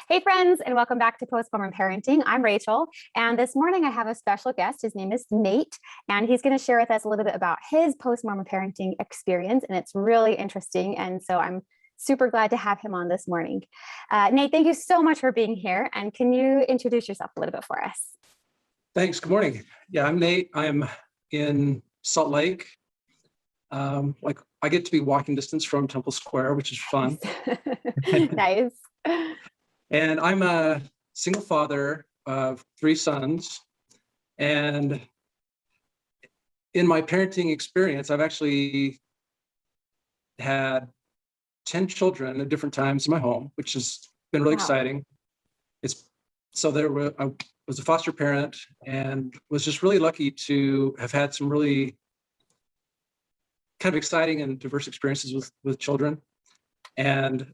Hey friends, and welcome back to Post-Mormon Parenting. I'm Rachel, and this morning I have a special guest. His name is Nate, and he's going to share with us a little bit about his post-Mormon parenting experience, and it's really interesting, and so I'm super glad to have him on this morning. Nate, thank you so much for being here, and can you introduce yourself a little bit for us? Thanks. Good morning. Yeah, I'm Nate. I'm in Salt Lake. I get to be walking distance from Temple Square, which is fun. Nice. And I'm a single father of 3 sons. And in my parenting experience, I've actually had 10 children at different times in my home, which has been really exciting. I was a foster parent and was just really lucky to have had some really kind of exciting and diverse experiences with children. And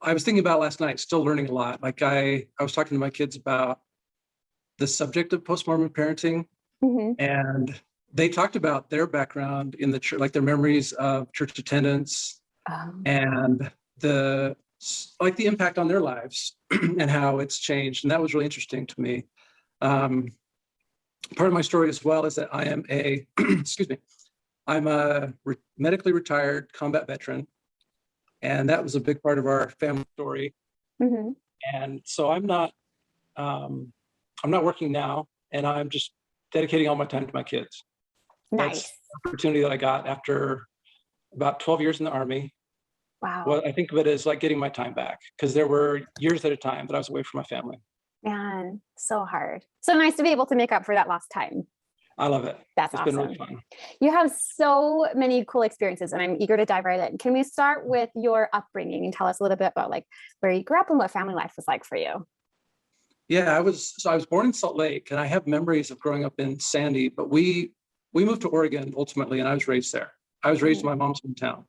I was thinking about last night, still learning a lot. Like I was talking to my kids about the subject of post-Mormon parenting, and they talked about their background in the church, like their memories of church attendance, and the impact on their lives and how it's changed. And that was really interesting to me. Part of my story as well is that I am I'm a medically retired combat veteran. And that was a big part of our family story. And so I'm not working now, and I'm just dedicating all my time to my kids. Nice. That's the opportunity that I got after about 12 years in the Army. Wow. Well, I think of it as like getting my time back, because there were years at a time that I was away from my family. Man, so hard. So nice to be able to make up for that lost time. I love it. That's It's awesome. been really fun. You have so many cool experiences, and I'm eager to dive right in. Can we start with your upbringing and tell us a little bit about where you grew up and what family life was like for you? Yeah, I was born in Salt Lake, and I have memories of growing up in Sandy, but we moved to Oregon ultimately, and I was raised there. I was raised in my mom's hometown.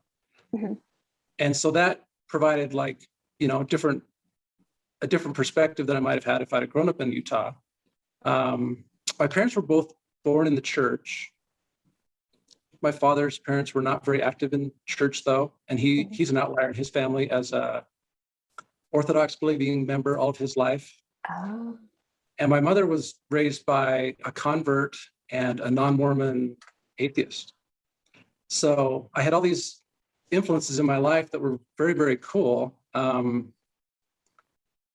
And so that provided a different perspective than I might have had if I'd have grown up in Utah. My parents were both born in the church. My father's parents were not very active in church, though, and he's an outlier in his family as a Orthodox believing member all of his life. And my mother was raised by a convert and a non-Mormon atheist. So I had all these influences in my life that were very, very cool. And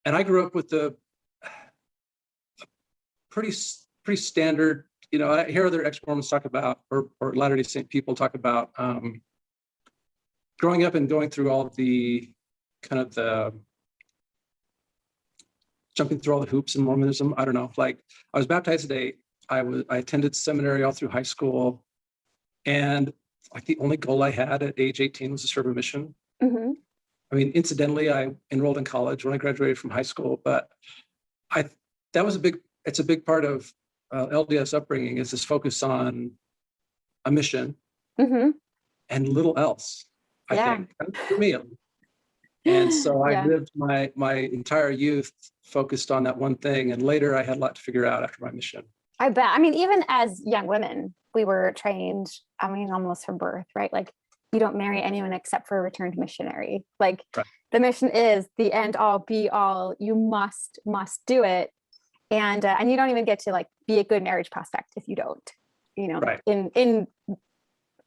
I grew up with the pretty standard. I hear other ex-Mormons talk about, or Latter-day Saint people talk about growing up and going through all of the jumping through all the hoops in Mormonism. I don't know. I was baptized at 8. I attended seminary all through high school, and the only goal I had at age 18 was to serve a mission. I mean, incidentally, I enrolled in college when I graduated from high school, but it's a big part of LDS upbringing, is this focus on a mission and little else, I think, for me. And so I lived my entire youth focused on that one thing. And later I had a lot to figure out after my mission. I bet. I mean, even as young women, we were trained, almost from birth, right? You don't marry anyone except for a returned missionary. Right. The mission is the end all be all. You must do it. And you don't even get to be a good marriage prospect if you don't, right. in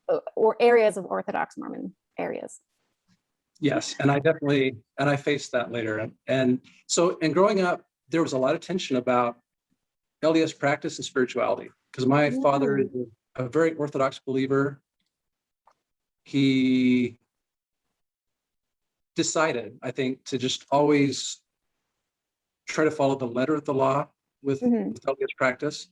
or areas of Orthodox Mormon areas. Yes, and I faced that later. And so growing up, there was a lot of tension about LDS practice and spirituality, because my father is a very Orthodox believer. He decided, I think, to just always try to follow the letter of the law with LDS practice.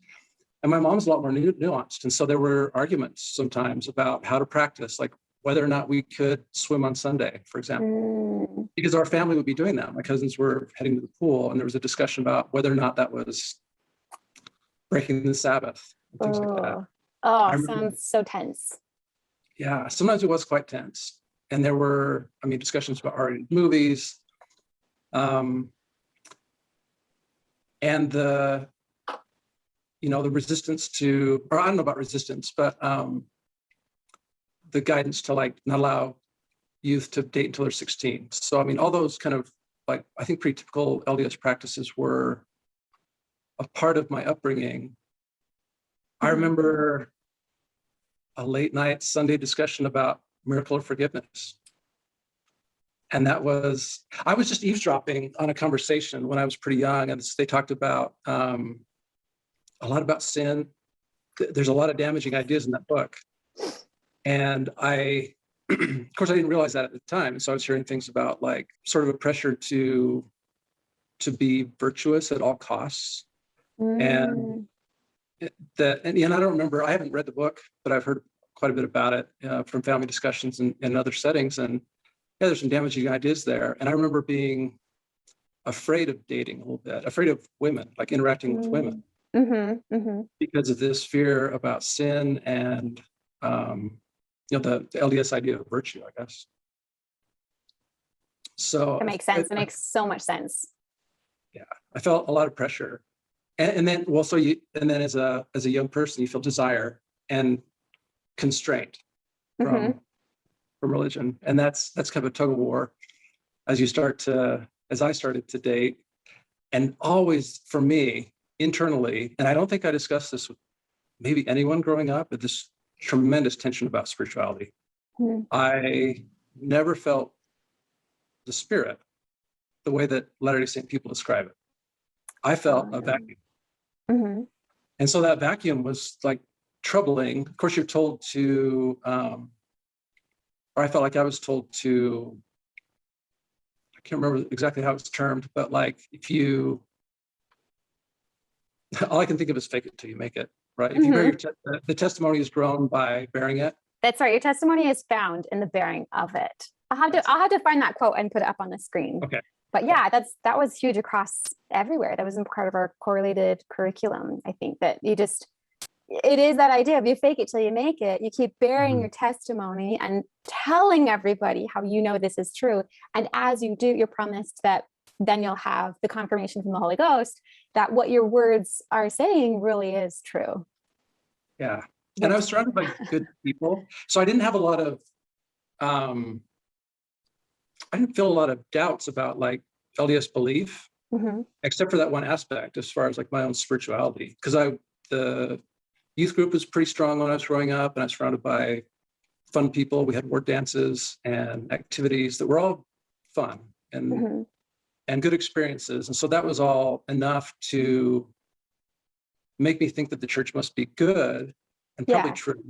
And my mom's a lot more nuanced. And so there were arguments sometimes about how to practice, whether or not we could swim on Sunday, for example, because our family would be doing that. My cousins were heading to the pool, and there was a discussion about whether or not that was breaking the Sabbath, and things like that. Sounds so tense. Yeah, sometimes it was quite tense. And there were, discussions about R-rated movies, and the resistance to, or I don't know about resistance, but the guidance to not allow youth to date until they're 16. So, I mean, all those kind of like, I think pretty typical LDS practices were a part of my upbringing. I remember a late night Sunday discussion about miracle of forgiveness. And I was just eavesdropping on a conversation when I was pretty young. And they talked about a lot about sin. There's a lot of damaging ideas in that book. And of course, I didn't realize that at the time. So I was hearing things about like sort of a pressure to be virtuous at all costs. And I don't remember, I haven't read the book, but I've heard quite a bit about it from family discussions and other settings. And yeah, there's some damaging ideas there. And I remember being afraid of dating a little bit, afraid of women, like interacting with women, because of this fear about sin and, the LDS idea of virtue, I guess. So that makes sense. It makes so much sense. Yeah, I felt a lot of pressure. And then as a young person, you feel desire and constraint from religion. And that's kind of a tug of war as I started to date. And always for me, internally, and I don't think I discussed this with maybe anyone growing up, but this tremendous tension about spirituality. I never felt the Spirit the way that Latter-day Saint people describe it. I felt a vacuum. And so that vacuum was like troubling. Of course, you're told to, or I felt like I was told to, I can't remember exactly how it's termed, but like all I can think of is fake it till you make it, right? If you bear the testimony is grown by bearing it. That's right. Your testimony is found in the bearing of it. I'll have to find that quote and put it up on the screen. Okay. But yeah, that was huge across everywhere. That was part of our correlated curriculum. I think that it is that idea of you fake it till you make it. You keep bearing your testimony and telling everybody how you know this is true. And as you do, you're promised that then you'll have the confirmation from the Holy Ghost that what your words are saying really is true. Yeah. And I was surrounded by good people. So I didn't have a lot of, I didn't feel a lot of doubts about like LDS belief, except for that one aspect as far as like my own spirituality. Because the youth group was pretty strong when I was growing up, and I was surrounded by fun people. We had ward dances and activities that were all fun and good experiences. And so that was all enough to make me think that the church must be good and probably true.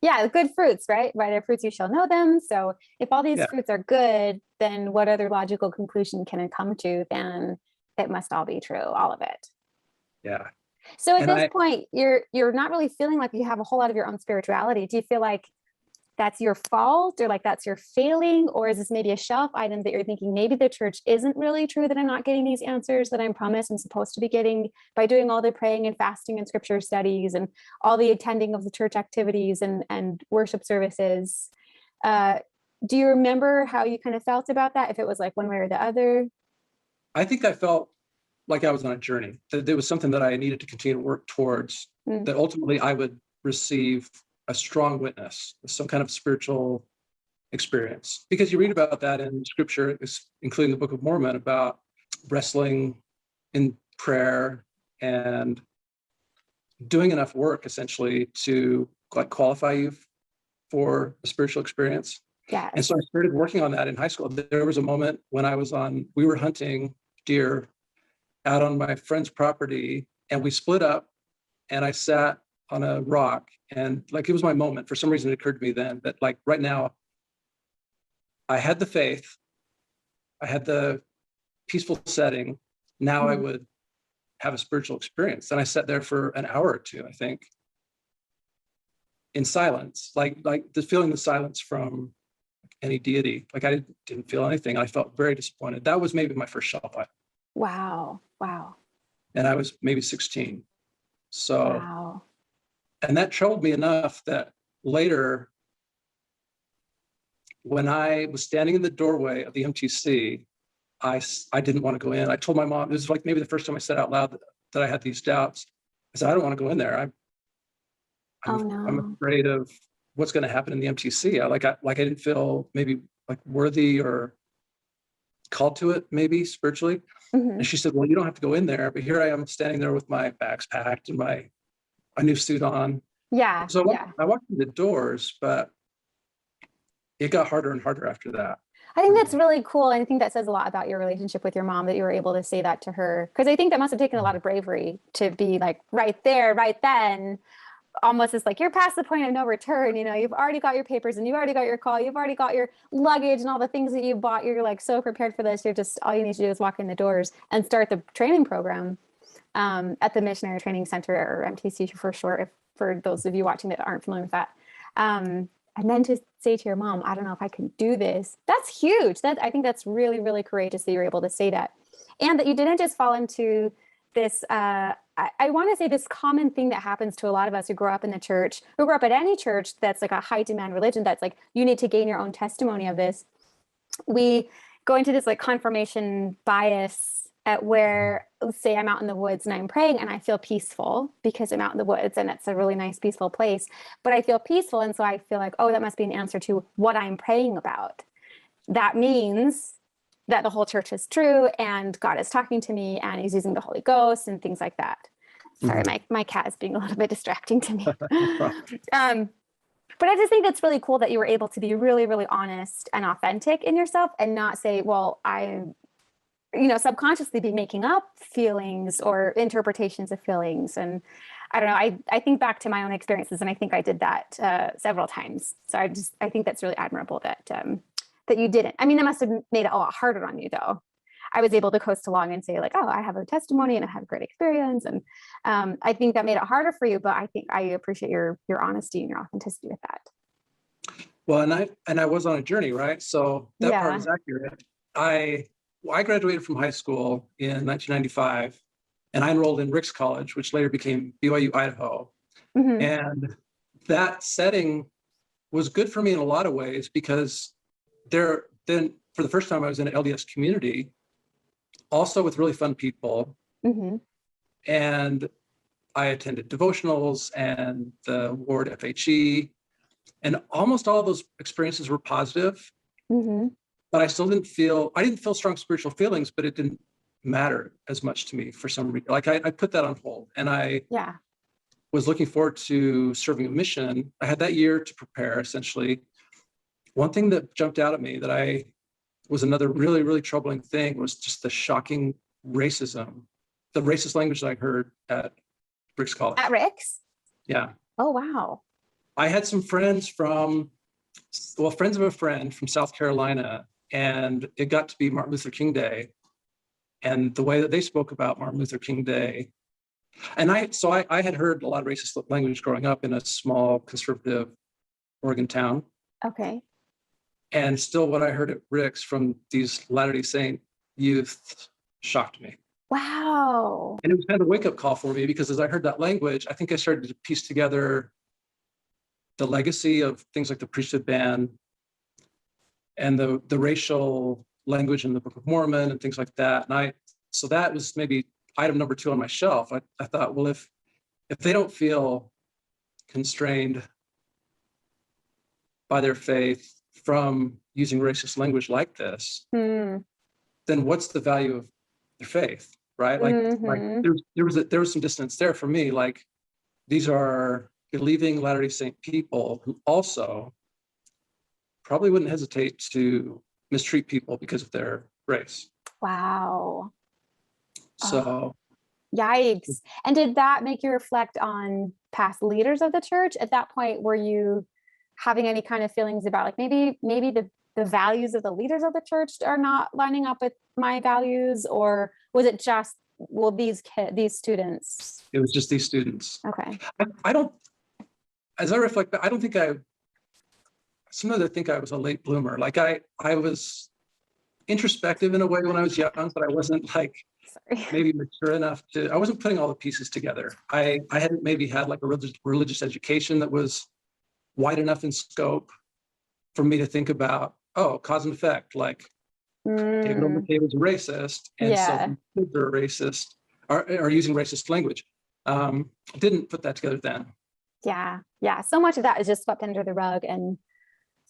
Yeah, the good fruits, right? By their fruits you shall know them. So if all these fruits are good, then what other logical conclusion can it come to? Then it must all be true, all of it. Yeah. So at this point, you're not really feeling like you have a whole lot of your own spirituality. Do you feel like that's your fault, or like that's your failing? Or is this maybe a shelf item that you're thinking maybe the church isn't really true, that I'm not getting these answers that I'm promised I'm supposed to be getting by doing all the praying and fasting and scripture studies and all the attending of the church activities and worship services? Do you remember how you kind of felt about that, if it was like one way or the other? I think I felt like I was on a journey, that there was something that I needed to continue to work towards, that ultimately I would receive a strong witness, some kind of spiritual experience. Because you read about that in scripture, including the Book of Mormon, about wrestling in prayer and doing enough work essentially to like qualify you for a spiritual experience. Yeah. And so I started working on that in high school. There was a moment when we were hunting deer out on my friend's property, and we split up, and I sat on a rock, and like it was my moment. For some reason, it occurred to me then that like right now, I had the faith, I had the peaceful setting. Now I would have a spiritual experience. And I sat there for an hour or two, I think, in silence, like feeling the silence from any deity. Like I didn't feel anything. I felt very disappointed. That was maybe my first shelf life. Wow. And I was maybe 16. So. Wow. And that troubled me enough that later, when I was standing in the doorway of the MTC, I didn't want to go in. I told my mom, this is like maybe the first time I said out loud that I had these doubts. I said, I don't want to go in there. I'm afraid of what's going to happen in the MTC. I didn't feel maybe like worthy or called to it, maybe spiritually. And she said, well, you don't have to go in there, but here I am standing there with my bags packed and my new suit on. Yeah. So Yeah. I walked through the doors, but it got harder and harder after that. I think that's really cool. And I think that says a lot about your relationship with your mom, that you were able to say that to her. Because I think that must have taken a lot of bravery to be like right there, right then. Almost it's like you're past the point of no return. You know, you've already got your papers and you've already got your call. You've already got your luggage and all the things that you bought. You're like so prepared for this. You're just, all you need to do is walk in the doors and start the training program at the Missionary Training Center, or MTC for short, for those of you watching that aren't familiar with that. And then to say to your mom, I don't know if I can do this. That's huge. I think that's really, really courageous that you're able to say that. And that you didn't just fall into this, I want to say this common thing that happens to a lot of us who grow up in the church, who grow up at any church that's like a high demand religion, that's like, you need to gain your own testimony of this. We go into this like confirmation bias at where, let's say I'm out in the woods and I'm praying and I feel peaceful because I'm out in the woods and it's a really nice, peaceful place, but I feel peaceful. And so I feel like, oh, that must be an answer to what I'm praying about. That means that the whole church is true and God is talking to me and he's using the Holy Ghost and things like that. Sorry, my cat is being a little bit distracting to me. But I just think that's really cool that you were able to be really, really honest and authentic in yourself and not say, well, subconsciously be making up feelings or interpretations of feelings. And I don't know, I think back to my own experiences and I think I did that several times. So I think that's really admirable that you didn't. I mean, it must have made it a lot harder on you though. I was able to coast along and say like, oh, I have a testimony and I have a great experience. And I think that made it harder for you, but I think I appreciate your honesty and your authenticity with that. Well, and I was on a journey, right? So that part is accurate. I graduated from high school in 1995 and I enrolled in Ricks College, which later became BYU-Idaho. And that setting was good for me in a lot of ways because then for the first time I was in an LDS community, also with really fun people. And I attended devotionals and the Ward FHE, and almost all of those experiences were positive. But I didn't feel strong spiritual feelings, but it didn't matter as much to me for some reason. Like I put that on hold and I was looking forward to serving a mission. I had that year to prepare essentially. One thing that jumped out at me that was another really, really troubling thing was just the shocking racism, the racist language that I heard at Ricks College. At Ricks? Yeah. Oh, wow. I had some friends friends of a friend from South Carolina, and it got to be Martin Luther King Day. And the way that they spoke about Martin Luther King Day. And I had heard a lot of racist language growing up in a small conservative Oregon town. Okay. And still what I heard at Ricks from these Latter-day Saint youth shocked me. Wow. And it was kind of a wake-up call for me because as I heard that language, I think I started to piece together the legacy of things like the priesthood ban and the racial language in the Book of Mormon and things like that. And so that was maybe item number 2 on my shelf. I thought, well, if they don't feel constrained by their faith from using racist language like this, then what's the value of their faith, right? Like there was some dissonance there for me. Like these are believing Latter-day Saint people who also probably wouldn't hesitate to mistreat people because of their race. Wow. So. Yikes. And did that make you reflect on past leaders of the church? At that point, were you having any kind of feelings about like maybe the values of the leaders of the church are not lining up with my values, or was it just, well, these students? It was just these students. Okay. As I reflect back, I don't think sometimes I think I was a late bloomer. Like I was introspective in a way when I was young, but I wasn't like maybe mature enough I wasn't putting all the pieces together. I hadn't maybe had like a religious education that was wide enough in scope for me to think about, oh, cause and effect, like David McKay was a racist, and so kids are racist, are using racist language. Didn't put that together then. Yeah. So much of that is just swept under the rug, and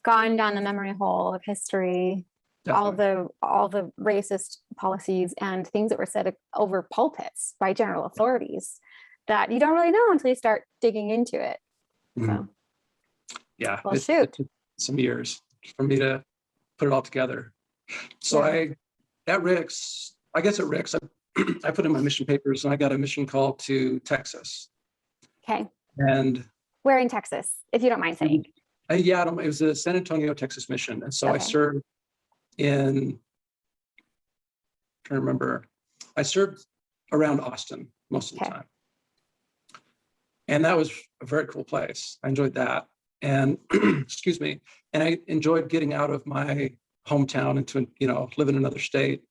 gone down the memory hole of history, Definitely. all the racist policies and things that were said over pulpits by general authorities that you don't really know until you start digging into it. So, Yeah, well, it shoot. took some years for me to put it all together. So Yeah. at Rick's, I guess at Rick's, I put in my mission papers and I got a mission call to Texas. Okay. And Where in Texas, if you don't mind saying? yeah, it was a San Antonio, Texas mission. And so I Okay. served in, I can't remember, I served around Austin most of the Okay. time. And that was a very cool place. I enjoyed that. And excuse me, and I enjoyed getting out of my hometown and to, live in another state.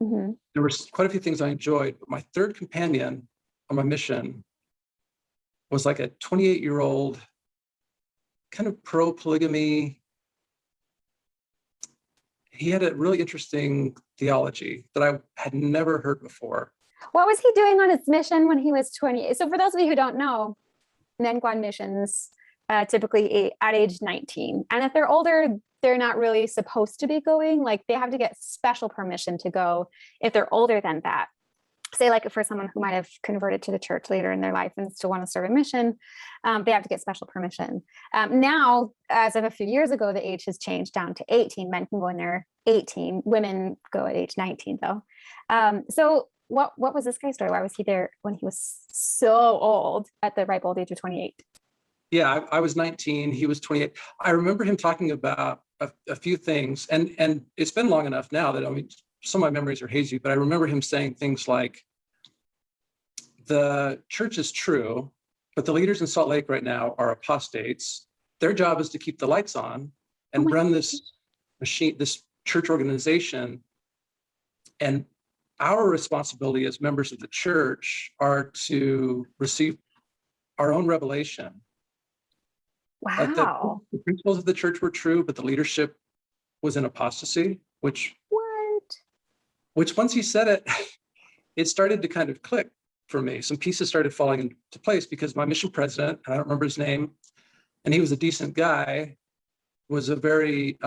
Mhm. There were quite a few things I enjoyed, but my third companion on my mission was like a 28-year-old kind of pro-polygamy. He had a really interesting theology that I had never heard before. What was he doing on his mission when he was 20? So for those of you who don't know, men go on missions typically at age 19. And if they're older, they're not really supposed to be going. Like they have to get special permission to go if they're older than that. Say like for someone who might have converted to the church later in their life and still want to serve a mission, they have to get special permission. Now, as of a few years ago, the age has changed down to 18. Men can go in there 18. Women go at age 19 though. So what was this guy's story? Why was he there when he was so old at the ripe old age of 28? Yeah, I was 19, he was 28. I remember him talking about a few things, and it's been long enough now that, some of my memories are hazy, but I remember him saying things like, the church is true, but the leaders in Salt Lake right now are apostates. Their job is to keep the lights on and run this machine, this church organization. And our responsibility as members of the church are to receive our own revelation. Wow. Like the principles of the church were true, but the leadership was in apostasy, which once he said it, it started to kind of click for me. Some pieces started falling into place because my mission president, I don't remember his name, and he was a decent guy, was a very,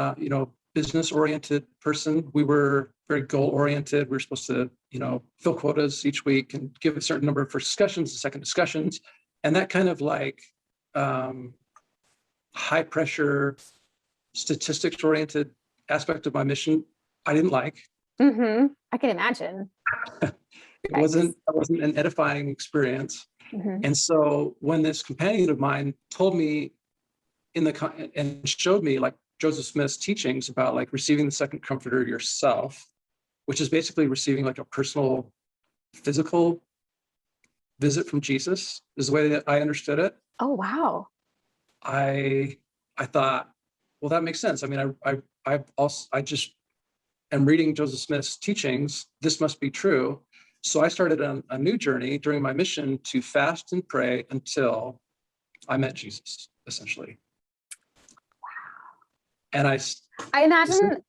business-oriented person. We were very goal-oriented. We were supposed to, fill quotas each week and give a certain number of first discussions and second discussions. And that kind of like high-pressure, statistics-oriented aspect of my mission, I didn't like. Mm-hmm. I can imagine. It wasn't an edifying experience. Mm-hmm. And so when this companion of mine told me and showed me like Joseph Smith's teachings about like receiving the second comforter yourself, which is basically receiving like a personal physical visit from Jesus, is the way that I understood it. Oh, wow. I thought, well, that makes sense. I mean, I just am reading Joseph Smith's teachings. This must be true. So I started on a new journey during my mission to fast and pray until I met Jesus, essentially. Wow. And I imagine,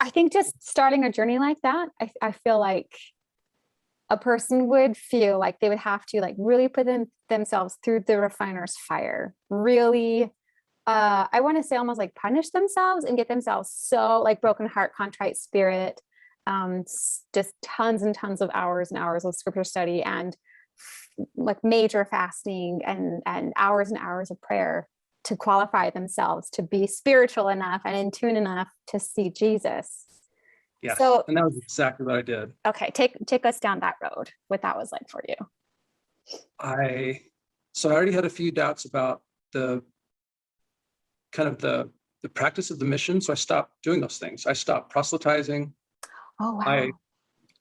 I think just starting a journey like that, I feel like a person would feel like they would have to like really put themselves through the refiner's fire, really, I want to say almost like punish themselves and get themselves so like broken heart, contrite spirit, just tons and tons of hours and hours of scripture study and like major fasting and hours of prayer to qualify themselves to be spiritual enough and in tune enough to see Jesus. Yes, so, and that was exactly what I did. Okay, take us down that road, what that was like for you. So I already had a few doubts about the kind of the practice of the mission. So I stopped doing those things. I stopped proselytizing. Oh, wow.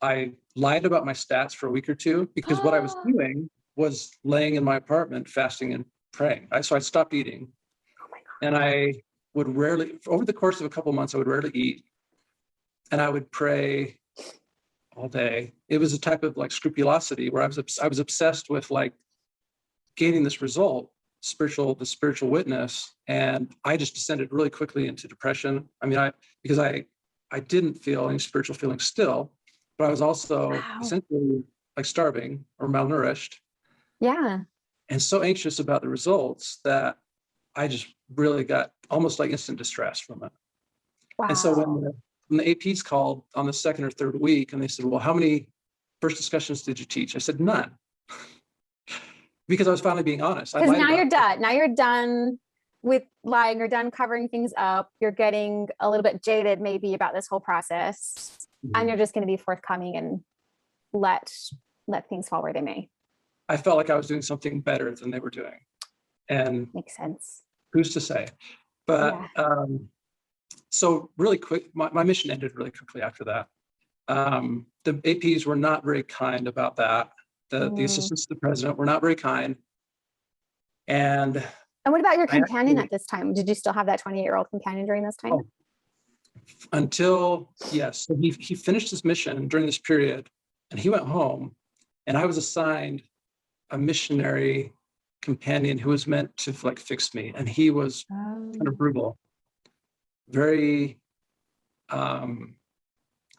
I lied about my stats for a week or two because what I was doing was laying in my apartment, fasting and praying. So I stopped eating. Oh my God. And I would rarely, over the course of a couple of months, I would rarely eat. And I would pray all day. It was a type of like scrupulosity where I was obsessed with like gaining this result, the spiritual witness. And I just descended really quickly into depression. I mean, because I didn't feel any spiritual feelings still, but I was also essentially like starving or malnourished. Yeah. And so anxious about the results that I just really got almost like instant distress from it. Wow. And so when the APs called on the second or third week and they said, well, how many first discussions did you teach? I said, none. Because I was finally being honest. Because now you're done. Now you're done with lying. You're done covering things up. You're getting a little bit jaded maybe about this whole process. And you're just going to be forthcoming and let things fall where they may. I felt like I was doing something better than they were doing. And makes sense. Who's to say? But so really quick, my mission ended really quickly after that. The APs were not very kind about that. The assistants to the president were not very kind. And what about your companion at this time? Did you still have that 28-year-old companion during this time? Until, yes. So he finished his mission during this period and he went home, and I was assigned a missionary companion who was meant to like fix me. And he was kind of brutal, very, I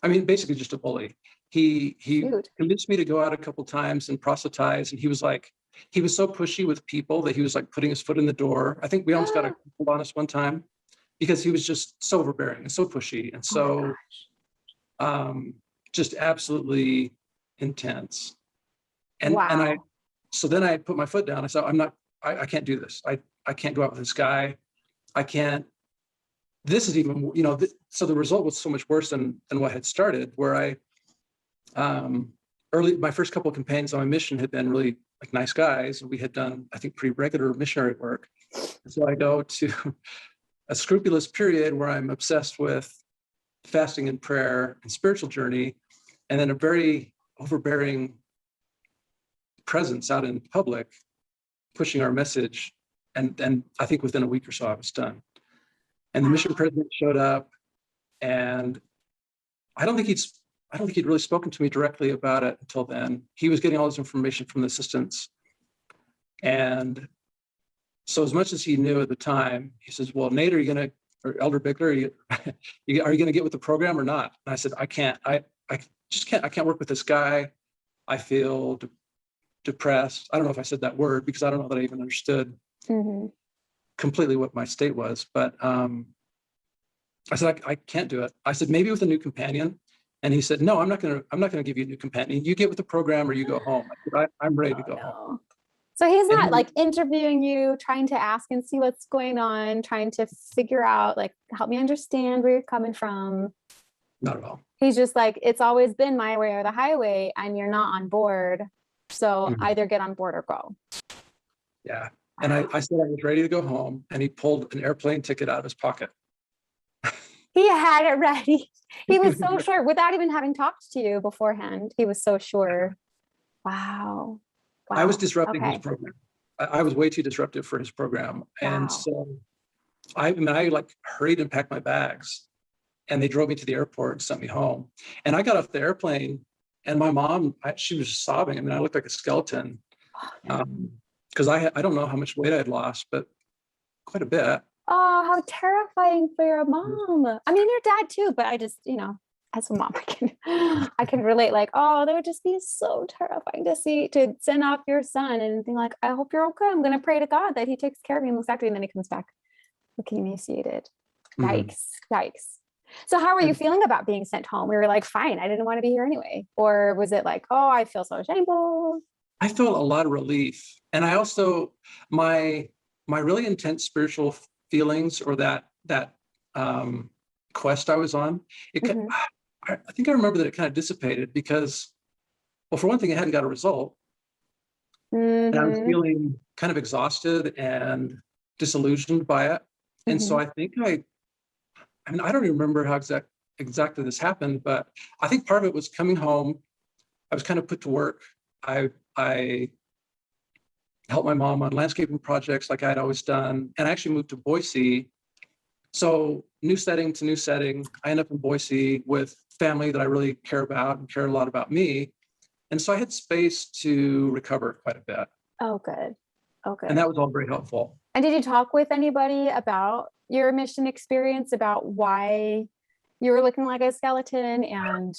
mean, basically just a bully. He convinced me to go out a couple times and proselytize. And he was so pushy with people that he was like putting his foot in the door. I think we almost got a couple on us one time because he was just so overbearing and so pushy and so just absolutely intense. And so then I put my foot down. I said, I can't do this. I can't go out with this guy. I can't. This is even, so the result was so much worse than what had started, where my first couple of campaigns on my mission had been really like nice guys. And we had done, I think, pretty regular missionary work. And so I go to a scrupulous period where I'm obsessed with fasting and prayer and spiritual journey, and then a very overbearing presence out in public, pushing our message. And I think within a week or so, I was done. And the mission president showed up, and I don't think he'd really spoken to me directly about it until then. He was getting all this information from the assistants. And so as much as he knew at the time, he says, well, Nate, or Elder Bigler, are you going to get with the program or not? And I said, I can't. I just can't. I can't work with this guy. I feel depressed. I don't know if I said that word because I don't know that I even understood completely what my state was. But I said, I can't do it. I said, maybe with a new companion. And he said, no, I'm not going to give you a new companion. You get with the program or you go home. I said, I'm ready to go home. So he's not like interviewing you, trying to ask and see what's going on, trying to figure out, like, help me understand where you're coming from. Not at all. He's just like, it's always been my way or the highway, and you're not on board. So either get on board or go. Yeah. And I said I was ready to go home, and he pulled an airplane ticket out of his pocket. He had it ready. He was so sure without even having talked to you beforehand. He was so sure. Wow. I was disrupting his program. I was way too disruptive for his program. And so I like hurried and packed my bags, and they drove me to the airport and sent me home. And I got off the airplane, and my mom, she was just sobbing. I mean, I looked like a skeleton because I don't know how much weight I had lost, but quite a bit. Oh, how terrifying for your mom. I mean, your dad too, but I just, as a mom, I can relate, like, oh, that would just be so terrifying to send off your son and be like, I hope you're okay. I'm going to pray to God that he takes care of you and looks after you. And then he comes back looking emaciated. Yikes. So how were you feeling about being sent home? We were like, fine, I didn't want to be here anyway. Or was it like, oh, I feel so shameful? I felt a lot of relief. And I also, my really intense spiritual feelings, or that quest I was on, I think I remember that it kind of dissipated because, well, for one thing, it hadn't got a result. And I was feeling kind of exhausted and disillusioned by it. And so I think I don't even remember how exactly this happened, but I think part of it was coming home. I was kind of put to work. I helped my mom on landscaping projects like I'd always done. And I actually moved to Boise. So new setting to new setting, I end up in Boise with family that I really care about and care a lot about me. And so I had space to recover quite a bit. Oh, good. And that was all very helpful. And did you talk with anybody about your mission experience, about why you were looking like a skeleton and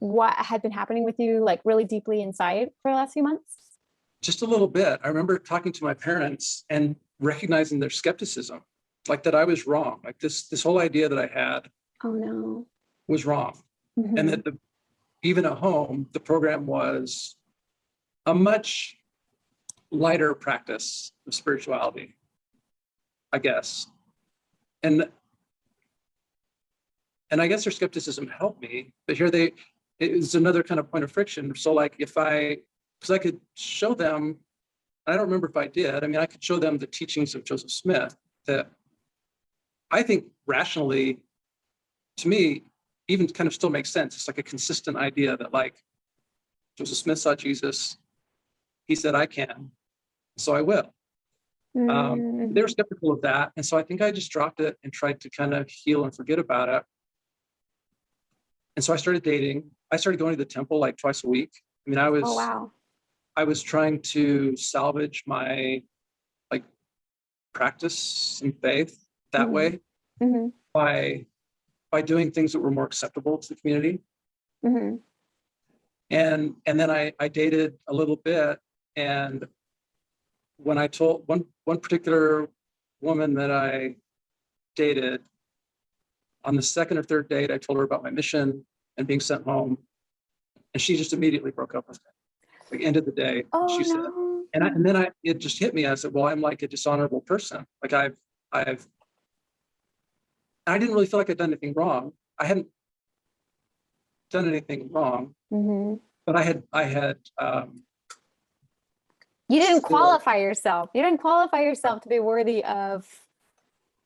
what had been happening with you, like really deeply inside for the last few months? Just a little bit. I remember talking to my parents, and recognizing their skepticism, like that I was wrong. Like this whole idea that I had Oh no. was wrong. And that even at home, the program was a much lighter practice of spirituality, I guess. And I guess their skepticism helped me, but here it is another kind of point of friction. So like because I could show them, I don't remember if I did, I mean, I could show them the teachings of Joseph Smith that I think rationally, to me, even kind of still makes sense. It's like a consistent idea that like Joseph Smith saw Jesus, he said, I can, so I will. They were skeptical of that. And so I think I just dropped it and tried to kind of heal and forget about it. And so I started dating. I started going to the temple like twice a week. I mean, I was trying to salvage my like practice and faith that way by doing things that were more acceptable to the community. And then I dated a little bit, and when I told one particular woman that I dated, on the second or third date, I told her about my mission and being sent home, and she just immediately broke up with me. Like, end of the day, she said, and then it just hit me. I said, well, I'm like a dishonorable person. Like I didn't really feel like I'd done anything wrong. I hadn't done anything wrong, but I had. You didn't qualify yourself. You didn't qualify yourself to be worthy of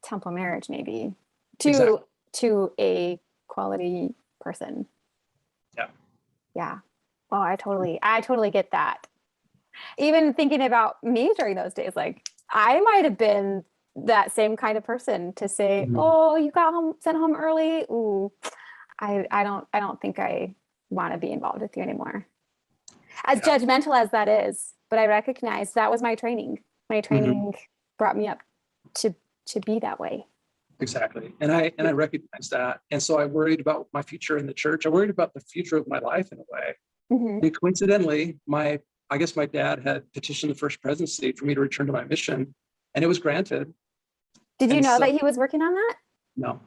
temple marriage, maybe to a quality person. Yeah. Yeah. Well, I totally get that. Even thinking about me during those days, like I might have been that same kind of person to say, oh, you got sent home early. Ooh, I don't think I want to be involved with you anymore. As judgmental as that is, but I recognize that was my training. My training brought me up to be that way. Exactly. And I recognized that. And so I worried about my future in the church. I worried about the future of my life in a way. And coincidentally, I guess my dad had petitioned the First Presidency for me to return to my mission, and it was granted. Did you know that he was working on that? No.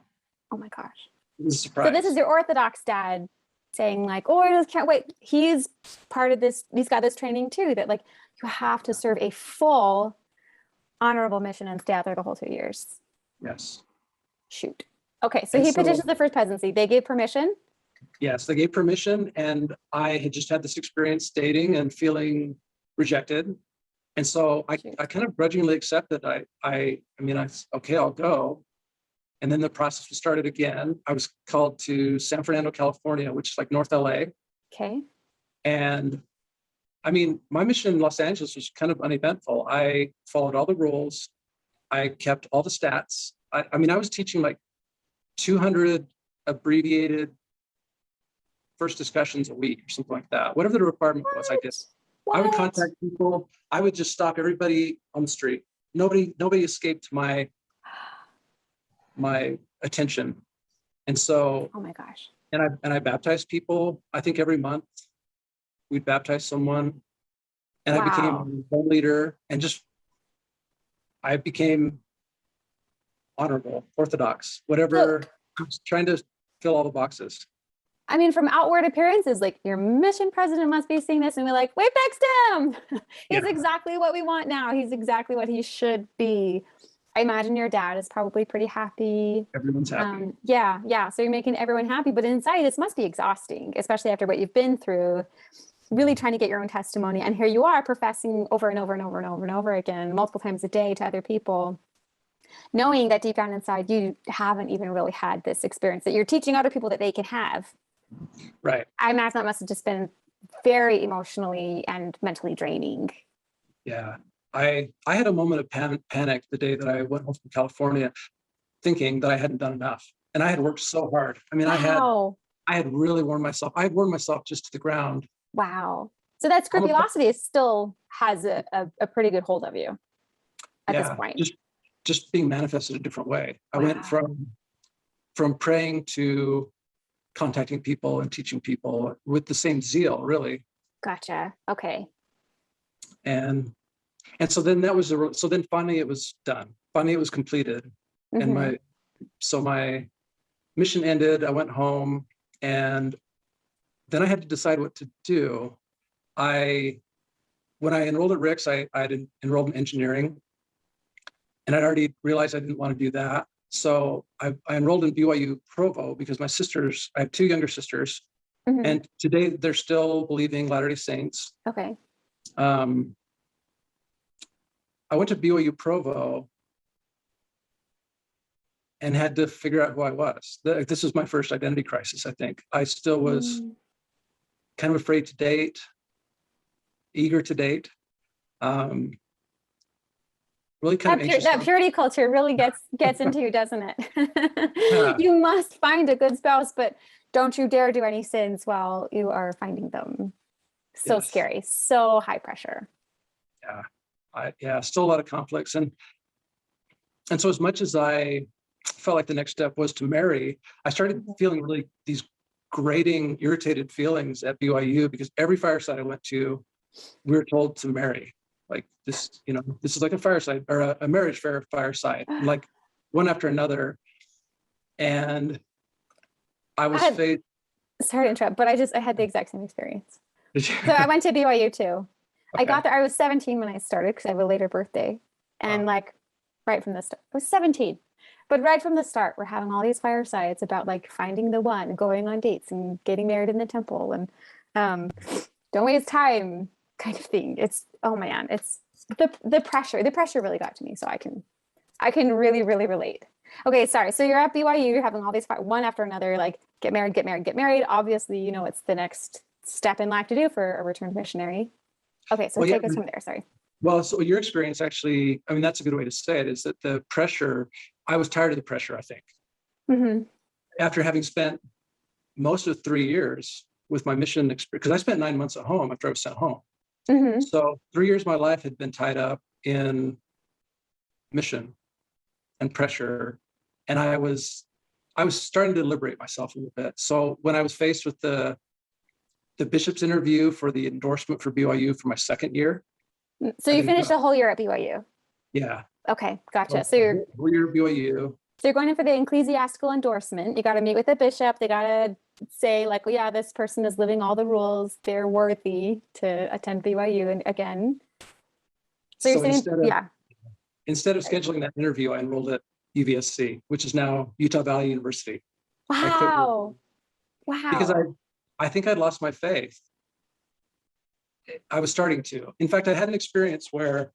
Oh my gosh. It was a surprise. So this is your Orthodox dad saying like, oh, I just can't wait. He's part of this. He's got this training too, that like you have to serve a full honorable mission and stay out there the whole 2 years. Yes. Shoot. Okay. So he petitions the First Presidency. They gave permission. Yes, they gave permission, and I had just had this experience dating and feeling rejected. And so I kind of grudgingly accepted. I mean, okay, I'll go. And then the process was started again. I was called to San Fernando, California, which is like North LA. Okay. And I mean, my mission in Los Angeles was kind of uneventful. I followed all the rules. I kept all the stats. I mean, I was teaching like 200 abbreviated first discussions a week or something like that. Whatever the requirement was, I did. I would contact people. I would just stop everybody on the street. Nobody escaped my attention. And so, oh my gosh. And I baptized people. I think every month we'd baptize someone, and I became a home leader, and I became honorable, Orthodox, whatever. I was trying to fill all the boxes. I mean, from outward appearances, like your mission president must be seeing this and we're like, we fixed him. He's exactly what we want now. He's exactly what he should be. I imagine your dad is probably pretty happy. Everyone's happy. Yeah. So you're making everyone happy, but inside this must be exhausting, especially after what you've been through, really trying to get your own testimony. And here you are professing over and over and over and over and over again, multiple times a day to other people, knowing that deep down inside, you haven't even really had this experience that you're teaching other people that they can have. Right. I imagine that must have just been very emotionally and mentally draining. Yeah. I had a moment of panic the day that I went home from California, thinking that I hadn't done enough. And I had worked so hard. I mean, I had really worn myself. I had worn myself just to the ground. Wow. So that scrupulosity still has a pretty good hold of you at this point. Just being manifested a different way. I went from praying to contacting people and teaching people with the same zeal, really. Gotcha. Okay. And And so then that was so then finally it was done. Finally it was completed. And my mission ended. I went home, and then I had to decide what to do. When I enrolled at Rick's, I had enrolled in engineering, and I'd already realized I didn't want to do that. So I enrolled in BYU Provo because I have two younger sisters, and today they're still believing Latter-day Saints. Okay. I went to BYU Provo and had to figure out who I was. This was my first identity crisis, I think. I still was kind of afraid to date, eager to date. Really kind of anxious. That purity culture really gets into you, doesn't it? Yeah. You must find a good spouse, but don't you dare do any sins while you are finding them. So Yes. scary, so high pressure. Yeah. Still a lot of conflicts. And so as much as I felt like the next step was to marry, I started feeling really these grating, irritated feelings at BYU, because every fireside I went to, we were told to marry. Like this, this is like a fireside or a marriage fair fireside, like one after another. And I was faced. Sorry to interrupt, but I had the exact same experience. So I went to BYU too. Okay. I got there, I was 17 when I started because I have a later birthday. And right from the start, I was 17. But right from the start, we're having all these firesides about like finding the one, going on dates and getting married in the temple, and don't waste time kind of thing. It's, oh man, it's the pressure. The pressure really got to me. So I can really, really relate. Okay, sorry. So you're at BYU, you're having all these one after another, like get married, get married, get married. Obviously, it's the next step in life to do for a returned missionary. Okay, so take us from there. Sorry. Well, so your experience actually, I mean, that's a good way to say it, is that the pressure, I was tired of the pressure, I think. After having spent most of 3 years with my mission experience, because I spent 9 months at home after I was sent home. So 3 years of my life had been tied up in mission and pressure. And I was starting to liberate myself a little bit. So when I was faced with the bishop's interview for the endorsement for BYU for my second year. So you finished a whole year at BYU? Yeah. Okay, gotcha. So you're at BYU. So you're going in for the ecclesiastical endorsement. You got to meet with the bishop. They got to say like, well, yeah, this person is living all the rules. They're worthy to attend BYU. And again, so you're saying, instead of scheduling that interview, I enrolled at UVSC, which is now Utah Valley University. Wow. Because I think I'd lost my faith. I was starting to. In fact, I had an experience where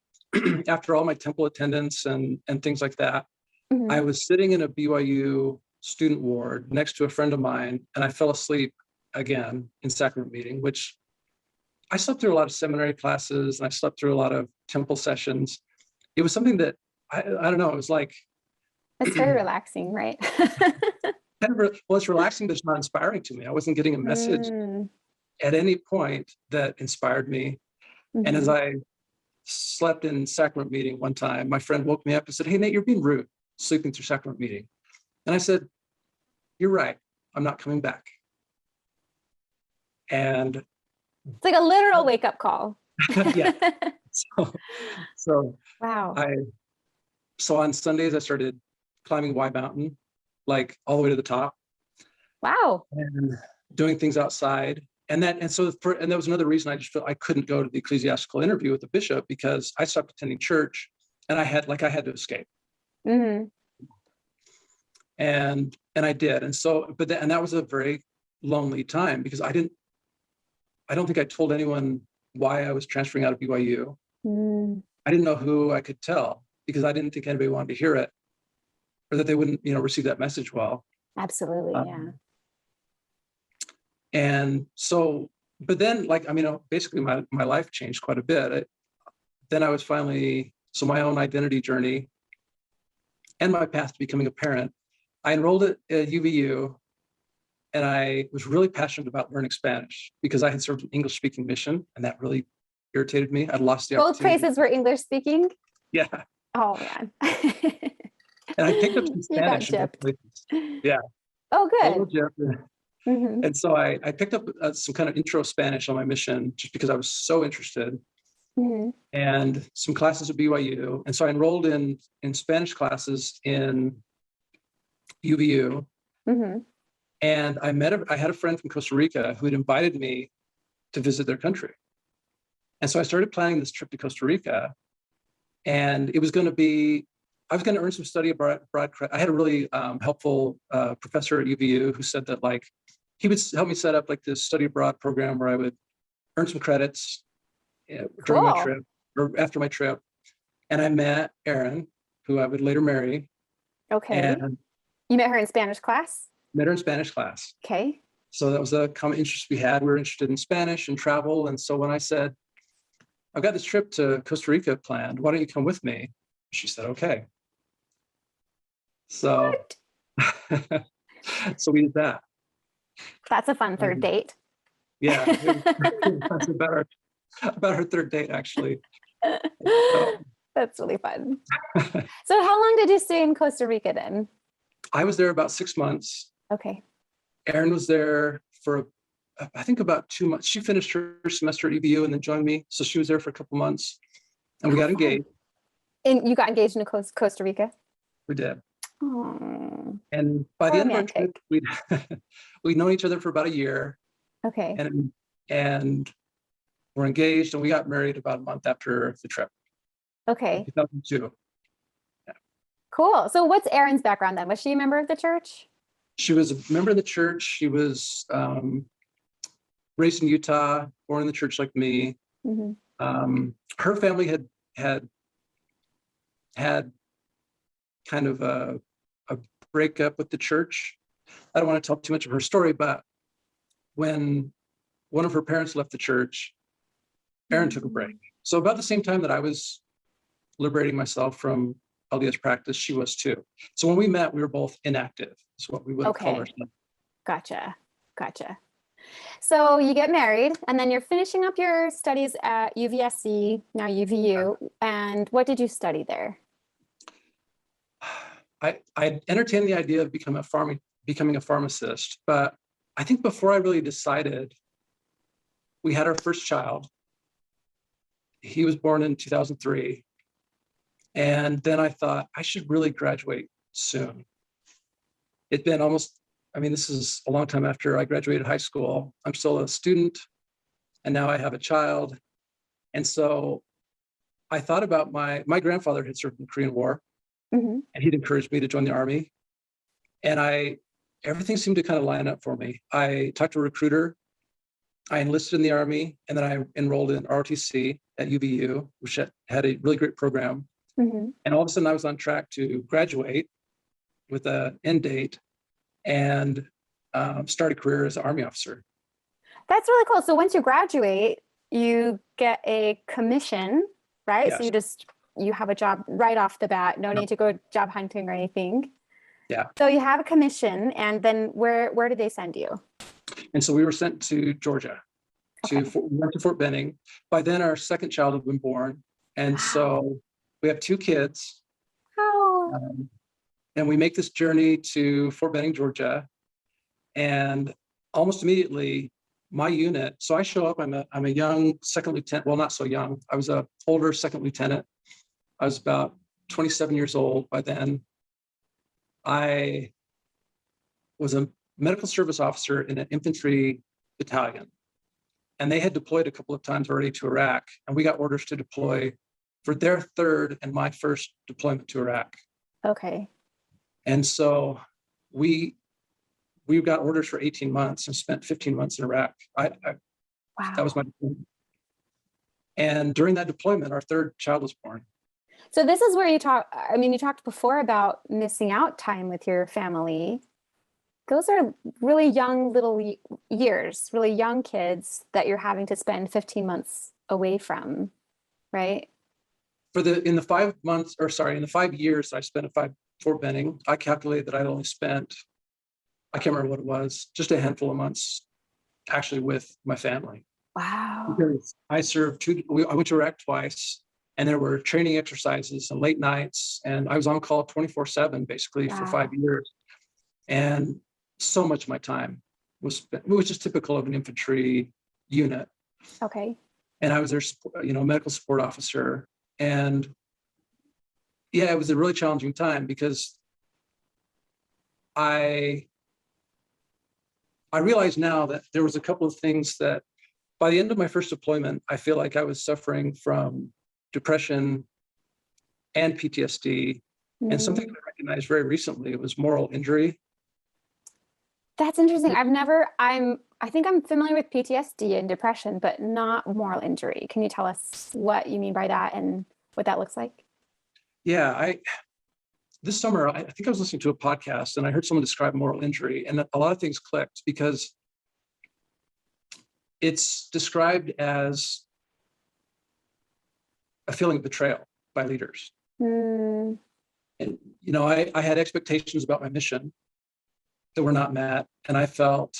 after all my temple attendance and things like that, I was sitting in a BYU student ward next to a friend of mine, and I fell asleep again in sacrament meeting, which I slept through a lot of seminary classes, and I slept through a lot of temple sessions. It was something that, I don't know, it was like... It's very relaxing, right? Well, it's relaxing, but it's not inspiring to me. I wasn't getting a message at any point that inspired me. And as I slept in sacrament meeting one time, my friend woke me up and said, "Hey, Nate, you're being rude, sleeping through sacrament meeting." And I said, "You're right. I'm not coming back." And it's like a literal wake-up call. Yeah. So wow. So on Sundays, I started climbing Y Mountain, like all the way to the top. Wow. And doing things outside. And that was another reason I just felt I couldn't go to the ecclesiastical interview with the bishop, because I stopped attending church and I had to escape. And I did. And so, and that was a very lonely time, because I don't think I told anyone why I was transferring out of BYU. I didn't know who I could tell, because I didn't think anybody wanted to hear it, or that they wouldn't, receive that message well. Absolutely. Yeah. And so, but then basically my life changed quite a bit. Then I was finally, so my own identity journey and my path to becoming a parent, I enrolled at UVU, and I was really passionate about learning Spanish because I had served an English speaking mission, and that really irritated me. I'd lost the Both opportunity. places were English speaking? Yeah. Oh man. And I picked up some Spanish. Yeah. Oh, good. And so I picked up some kind of intro Spanish on my mission, just because I was so interested. and some classes at BYU. And so I enrolled in Spanish classes in UVU. And I had a friend from Costa Rica who had invited me to visit their country. And so I started planning this trip to Costa Rica, and it was going to be, I was going to earn some study abroad credit. I had a really helpful professor at UVU who said that like, he would help me set up like this study abroad program where I would earn some credits during my trip or after my trip. And I met Erin, who I would later marry. Okay. And you met her in Spanish class? Met her in Spanish class. Okay. So that was a common interest we had. We were interested in Spanish and travel. And so when I said, I've got this trip to Costa Rica planned, why don't you come with me? She said, okay. So, so we did that. That's a fun third date. Yeah. That's about her third date, actually. So, that's really fun. So how long did you stay in Costa Rica then? I was there about 6 months. Okay. Erin was there for, I think about 2 months. She finished her semester at EBU and then joined me. So she was there for a couple months and we got engaged. And you got engaged in Costa Rica? We did. Oh, and by the end of our trip, we'd known each other for about a year. Okay. And we're engaged and we got married about a month after the trip. Okay. 2002. Yeah. Cool. So what's Erin's background then? Was she a member of the church? She was a member of the church. She was raised in Utah, born in the church like me. Her family had kind of a breakup with the church. I don't want to tell too much of her story, but when one of her parents left the church, Erin took a break. So about the same time that I was liberating myself from LDS practice, she was too. So when we met, we were both inactive. That's what we would call ourselves. Gotcha. So you get married and then you're finishing up your studies at UVSC, now UVU. And what did you study there? I entertained the idea of becoming a pharmacist, but I think before I really decided, we had our first child. He was born in 2003. And then I thought I should really graduate soon. It'd been this is a long time after I graduated high school. I'm still a student and now I have a child. And so I thought about my grandfather had served in the Korean War and he'd encouraged me to join the Army. And everything seemed to kind of line up for me. I talked to a recruiter, I enlisted in the Army, and then I enrolled in ROTC at UVU, which had a really great program. And all of a sudden I was on track to graduate with an end date and start a career as an Army officer. That's really cool. So once you graduate, you get a commission, right? Yes. So you have a job right off the bat, no need to go job hunting or anything. Yeah. So you have a commission, and then where did they send you? And so we were sent to Georgia. We went to Fort Benning. By then our second child had been born. And so we have 2 kids. And we make this journey to Fort Benning, Georgia. And almost immediately, my unit, so I show up, I'm a young second lieutenant, well, not so young. I was an older second lieutenant. I was about 27 years old by then. I was a medical service officer in an infantry battalion. And they had deployed a couple of times already to Iraq. And we got orders to deploy for their third and my first deployment to Iraq. Okay. And so we got orders for 18 months and spent 15 months in Iraq. Wow. That was my deployment. And during that deployment, our third child was born. So this is where you talked before about missing out time with your family. Those are really young little years, really young kids that you're having to spend 15 months away from, right? In the 5 years I spent at Fort Benning, I calculated that I'd only spent, I can't remember what it was, just a handful of months actually with my family. Wow. Because I went to Iraq twice, and there were training exercises and late nights, and I was on call 24/7 basically for 5 years. And so much of my time was spent, which is typical of an infantry unit. Okay. and I was their, medical support officer. And yeah, it was a really challenging time because I realize now that there was a couple of things that by the end of my first deployment, I feel like I was suffering from depression and PTSD. And something that I recognized very recently, it was moral injury. That's interesting. I think I'm familiar with PTSD and depression, but not moral injury. Can you tell us what you mean by that and what that looks like? Yeah, this summer, I think I was listening to a podcast and I heard someone describe moral injury, and a lot of things clicked because it's described as a feeling of betrayal by leaders. And, I had expectations about my mission that were not met, and I felt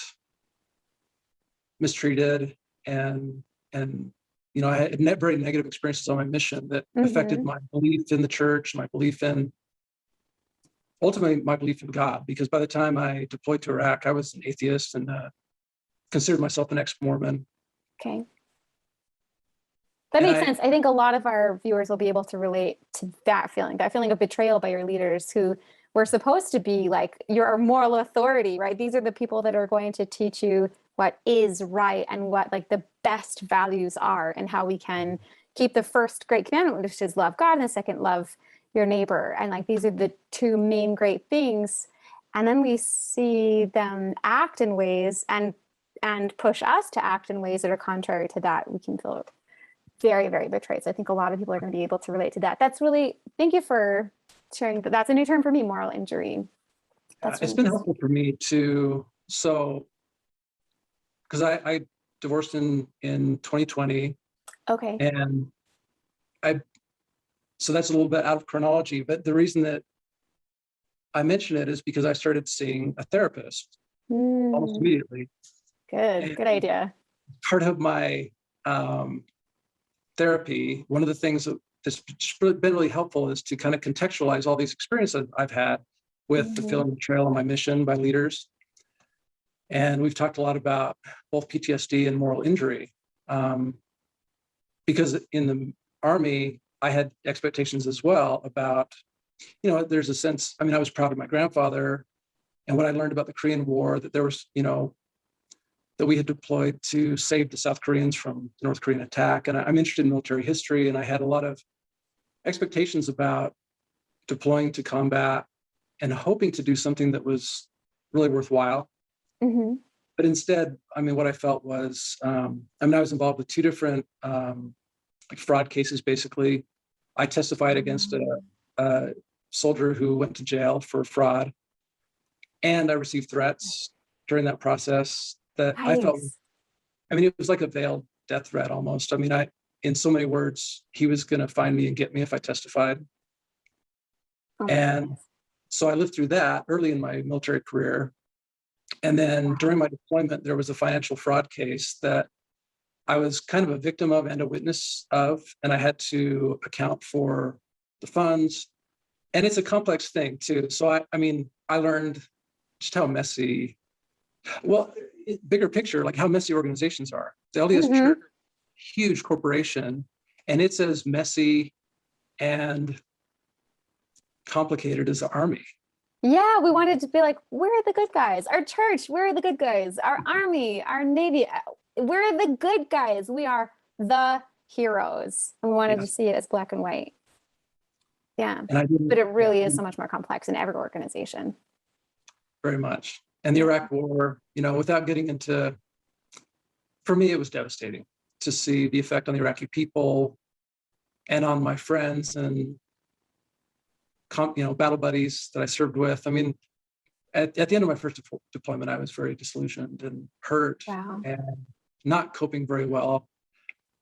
mistreated, and I had very negative experiences on my mission that affected my belief in the church, ultimately my belief in God, because by the time I deployed to Iraq, I was an atheist and considered myself an ex-mormon. Okay. That makes sense. I think a lot of our viewers will be able to relate to that feeling of betrayal by your leaders who were supposed to be like your moral authority, right? These are the people that are going to teach you what is right and what like the best values are and how we can keep the first great commandment, which is love God, and the second, love your neighbor. And like, these are the two main great things. And then we see them act in ways and push us to act in ways that are contrary to that. We can feel very, very betrayed. So I think a lot of people are going to be able to relate to that. Thank you for sharing that. That's a new term for me, moral injury. It's been helpful for me to, because I divorced in 2020. Okay. And so that's a little bit out of chronology, but the reason that I mention it is because I started seeing a therapist almost immediately. Good idea. Part of my therapy, one of the things that's been really helpful is to kind of contextualize all these experiences I've had with the feeling of betrayal on my mission by leaders. And we've talked a lot about both PTSD and moral injury, because in the Army, I had expectations as well about, there's a sense, I was proud of my grandfather and what I learned about the Korean War, that there was, that we had deployed to save the South Koreans from the North Korean attack. And I'm interested in military history, and I had a lot of expectations about deploying to combat and hoping to do something that was really worthwhile. But instead, what I felt was, I was involved with two different fraud cases, basically. I testified against a soldier who went to jail for fraud, and I received threats during that process that I felt, it was like a veiled death threat almost. In so many words, he was going to find me and get me if I testified. And so I lived through that early in my military career. And then during my deployment, there was a financial fraud case that I was kind of a victim of and a witness of, and I had to account for the funds. And it's a complex thing too. So I learned just how messy, bigger picture, like how messy organizations are. The LDS Church, huge corporation, and it's as messy and complicated as the Army. Yeah, we wanted to be like, where are the good guys? Our church, where are the good guys? Our Army, our Navy, where are the good guys? We are the heroes. And we wanted to see it as black and white. Yeah, but it really is so much more complex in every organization. Very much. And the Iraq War, without getting into, for me, it was devastating to see the effect on the Iraqi people and on my friends and battle buddies that I served with. At the end of my first deployment, I was very disillusioned and hurt and not coping very well.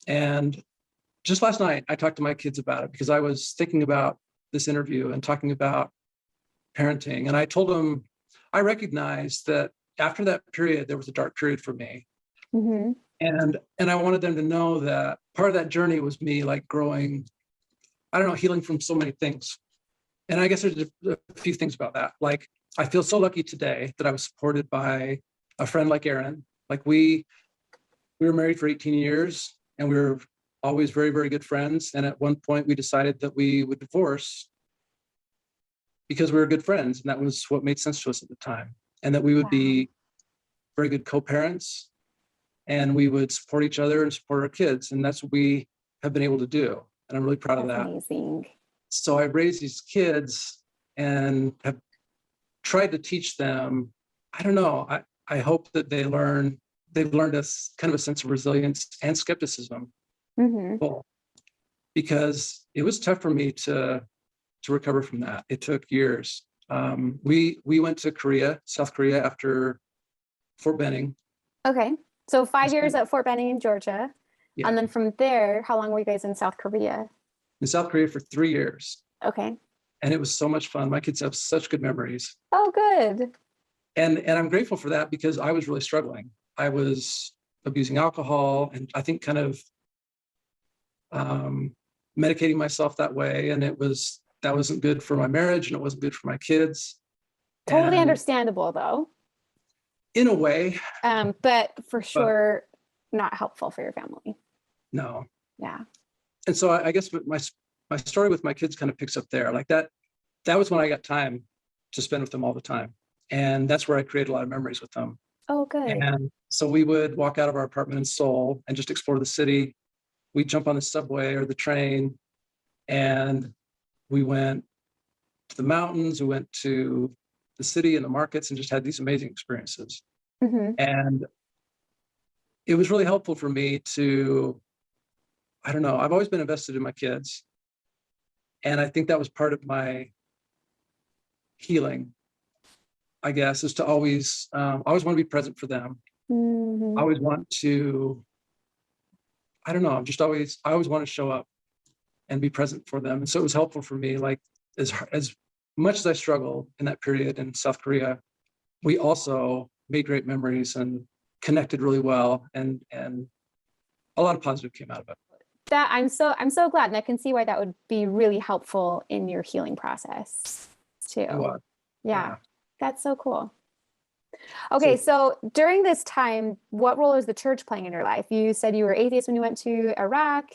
And just last night, I talked to my kids about it because I was thinking about this interview and talking about parenting. And I told them, I recognized that after that period, there was a dark period for me. And I wanted them to know that part of that journey was me like growing, healing from so many things. And I guess there's a few things about that. Like, I feel so lucky today that I was supported by a friend like Erin. Like we were married for 18 years and we were always very, very good friends. And at one point we decided that we would divorce because we were good friends. And that was what made sense to us at the time. And that we would be very good co-parents, and we would support each other and support our kids. And that's what we have been able to do. And I'm really proud of that. Amazing. So I raised these kids and have tried to teach them, I don't know, I hope that they've learned a kind of a sense of resilience and skepticism. Well, because it was tough for me to recover from that. It took years. We went to Korea, South Korea, after Fort Benning. Okay. So 5 years at Fort Benning in Georgia. Yeah. And then from there, how long were you guys in South Korea? In South Korea for 3 years. Okay. And it was so much fun. My kids have such good memories. Oh, good. And I'm grateful for that, because I was really struggling. I was abusing alcohol, and I think kind of medicating myself that way. And that wasn't good for my marriage, and it wasn't good for my kids. Totally And understandable though. in a way. But for sure, not helpful for your family. No. Yeah. And so I guess my story with my kids kind of picks up there. Like that was when I got time to spend with them all the time. And that's where I created a lot of memories with them. Oh, good. And so we would walk out of our apartment in Seoul and just explore the city. We'd jump on the subway or the train, and we went to the mountains, we went to the city and the markets, and just had these amazing experiences. And it was really helpful for me to, I don't know, I've always been invested in my kids. And I think that was part of my healing, I guess, is to always want to be present for them. I always want to, I don't know, I always want to show up and be present for them. And so it was helpful for me, like as much as I struggled in that period in South Korea, we also made great memories and connected really well, and a lot of positive came out of it. That I'm so glad, and I can see why that would be really helpful in your healing process too. Yeah, that's so cool. Okay, so during this time, what role is the church playing in your life? You said you were atheist when you went to Iraq.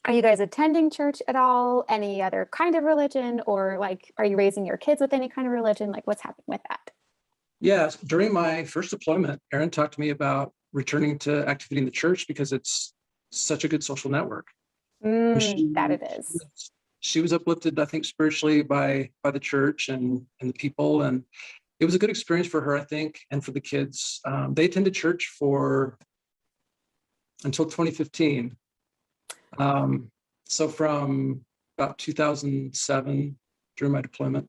Are you guys attending church at all? Any other kind of religion, or like, are you raising your kids with any kind of religion? Like, what's happening with that? Yes, during my first deployment, Erin talked to me about returning to activity in the church because it's such a good social network. That it is. She was uplifted, I think, spiritually by the church and the people, and it was a good experience for her, I think, and for the kids. They attended church until 2015. So from about 2007, during my deployment,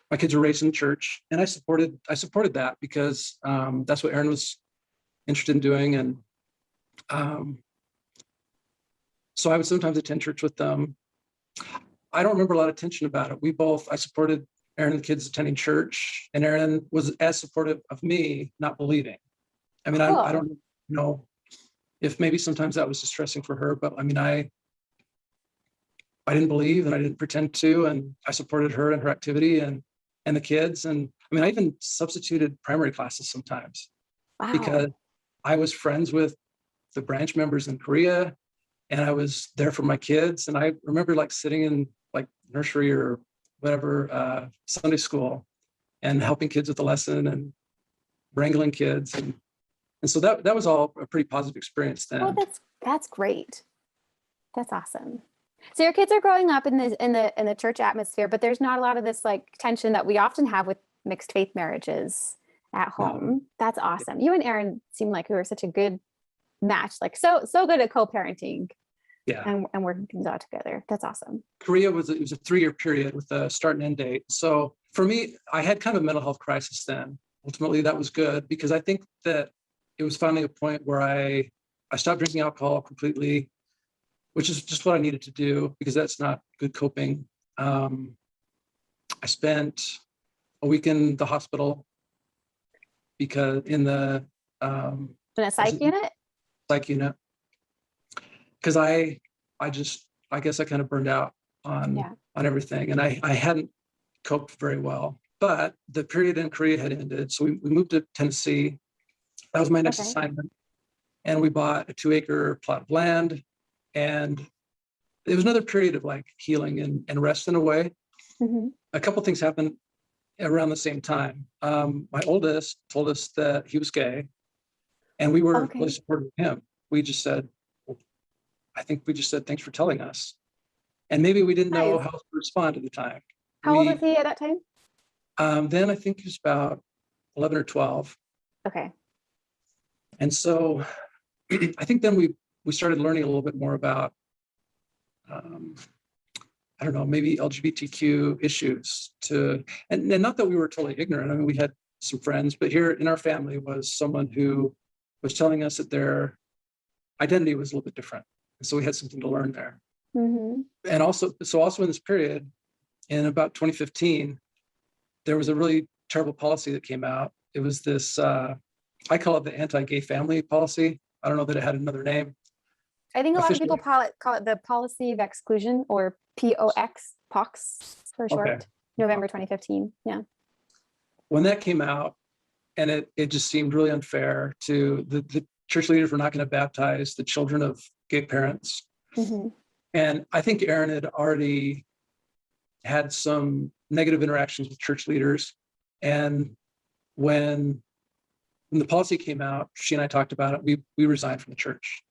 my kids were raised in church, and I supported that because that's what Erin was interested in doing, and so I would sometimes attend church with them. I don't remember a lot of tension about it. I supported Erin and the kids attending church, and Erin was as supportive of me not believing. I mean, I don't know if maybe sometimes that was distressing for her, but I mean, I didn't believe, and I didn't pretend to, and I supported her and her activity and the kids. And I mean, I even substituted primary classes sometimes because I was friends with the branch members in Korea, and I was there for my kids. And I remember like sitting in like nursery or whatever, Sunday school, and helping kids with the lesson and wrangling kids. And so that was all a pretty positive experience then. Oh, that's great. That's awesome. So your kids are growing up in the church atmosphere, but there's not a lot of this like tension that we often have with mixed faith marriages at home. No. That's awesome. You and Erin seem like you were such a good match, like so good at co-parenting. Yeah. And working things out together. That's awesome. Korea was a 3-year period with a start and end date. So for me, I had kind of a mental health crisis then. Ultimately, that was good because I think that it was finally a point where I stopped drinking alcohol completely, which is just what I needed to do because that's not good coping. I spent a week in the hospital because in a psych unit? Psych unit. Because I guess I kind of burned out on everything, and I hadn't coped very well. But the period in Korea had ended, so we moved to Tennessee. That was my next assignment, and we bought a 2-acre plot of land. And it was another period of like healing and rest in a way. A couple things happened around the same time. My oldest told us that he was gay, and we were really supportive of him. We just said, well, I think we just said, thanks for telling us. And maybe we didn't know how to respond at the time. How old was he at that time? Then I think he was about 11 or 12. Okay. And so I think then we started learning a little bit more about, I don't know, maybe LGBTQ issues and not that we were totally ignorant. I mean, we had some friends, but here in our family was someone who was telling us that their identity was a little bit different. And so we had something to learn there. And also in this period, in about 2015, there was a really terrible policy that came out. It was this, I call it the anti-gay family policy. I don't know that it had another name. I think a lot of people call it the policy of exclusion, or POX for short. Okay. November 2015. Yeah. When that came out, and it just seemed really unfair to the church leaders were not going to baptize the children of gay parents. And I think Erin had already had some negative interactions with church leaders. And when the policy came out, she and I talked about it. We resigned from the church.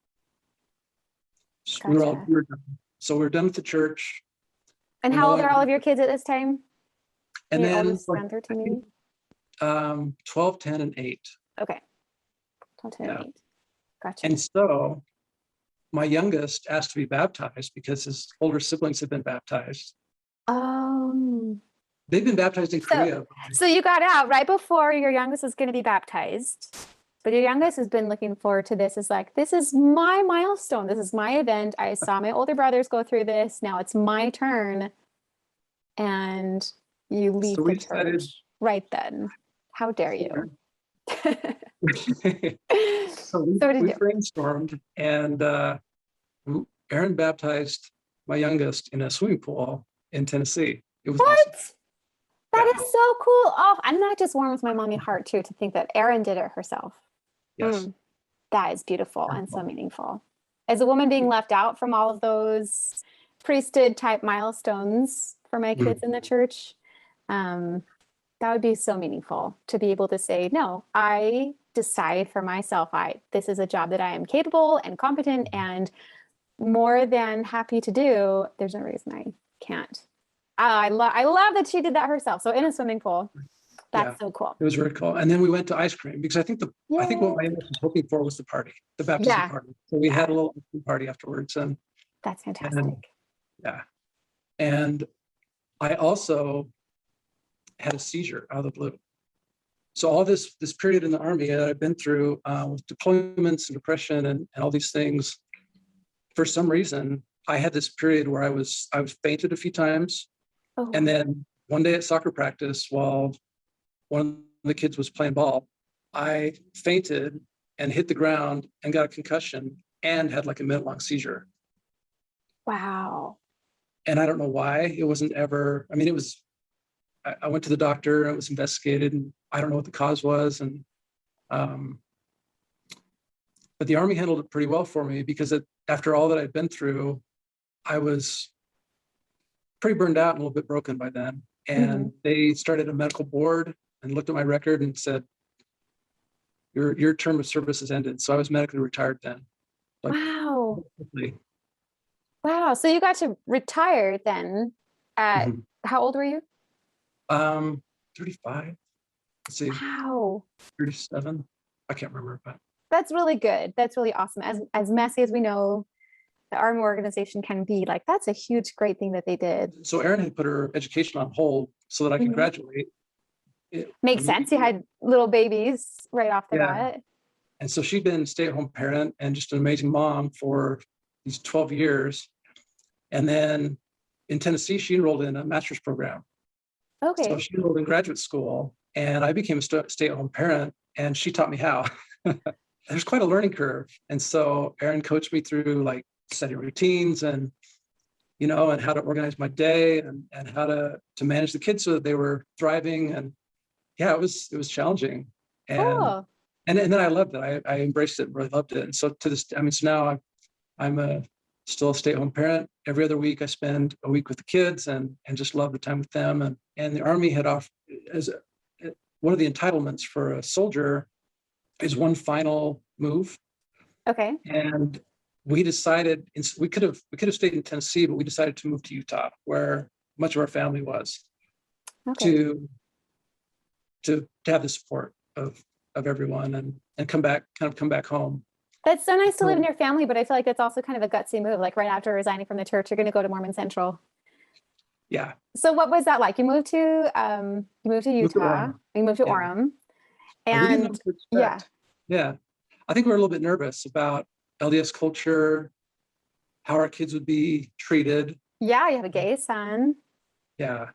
So we were done. So we were done with the church. And how old are all of your kids at this time? And your then oldest around 13, maybe? 12, 10, and 8. Okay. 12, 10, and 8. Gotcha. And so my youngest asked to be baptized because his older siblings had been baptized. They've been baptized in Korea. So you got out right before your youngest was going to be baptized. But your youngest has been looking forward to this. It's like, this is my milestone. This is my event. I saw my older brothers go through this. Now it's my turn. And you leave the church right then. How dare you? So we brainstormed, and Erin baptized my youngest in a swimming pool in Tennessee. It was awesome. That is so cool. Oh, and that just warms my mommy heart too, to think that Erin did it herself. Yes. That is beautiful and so meaningful. As a woman being left out from all of those priesthood type milestones for my kids in the church, that would be so meaningful to be able to say, no, I decide for myself, this is a job that I am capable and competent and more than happy to do. There's no reason I can't. I love that she did that herself. So in a swimming pool. That's so cool. It was very cool. And then we went to ice cream because I think what my aunt was hoping for was the party, the baptism party. So we had a little party afterwards, and that's fantastic. And I also had a seizure out of the blue. So all this period in the Army that I've been through with deployments and depression and all these things, for some reason, I had this period where I was fainted a few times. And then one day at soccer practice, while one of the kids was playing ball, I fainted and hit the ground and got a concussion and had like a minute-long seizure. Wow. And I don't know why. It wasn't ever, I mean, it was, I went to the doctor and it was investigated, and I don't know what the cause was. And, but the Army handled it pretty well for me, because after all that I'd been through, I was pretty burned out and a little bit broken by then. And they started a medical board and looked at my record and said, your term of service has ended. So I was medically retired then. Wow. Wow. So you got to retire then at, how old were you? 35. Let's see. Wow. 37. I can't remember, but. That's really good. That's really awesome. As messy as we know the Army organization can be, like, that's a huge, great thing that they did. So Erin had put her education on hold so that I could graduate. Makes sense. You had little babies right off the bat. And so she'd been a stay-at-home parent and just an amazing mom for these 12 years. And then in Tennessee, she enrolled in a master's program. Okay. So she enrolled in graduate school, and I became a stay-at-home parent, and she taught me how. There's quite a learning curve. And so Erin coached me through like setting routines and, you know, and how to organize my day and how to manage the kids so that they were thriving. And yeah, it was challenging. And And then I loved it. I embraced it and really loved it. And so to this, I mean, so now I'm still a stay-at-home parent. Every other week I spend a week with the kids and just love the time with them. And the Army had off as one of the entitlements for a soldier is one final move. Okay. And we decided we could have stayed in Tennessee, but we decided to move to Utah, where much of our family was, to have the support of everyone and come back home. That's so nice to live in your family, but I feel like that's also kind of a gutsy move. Like right after resigning from the church, you're going to go to Mormon Central. Yeah. So what was that like? You moved to Utah. You moved to Orem, And we didn't know and what to expect. Yeah. I think we were a little bit nervous about LDS culture, how our kids would be treated. Yeah, you have a gay son. Yeah.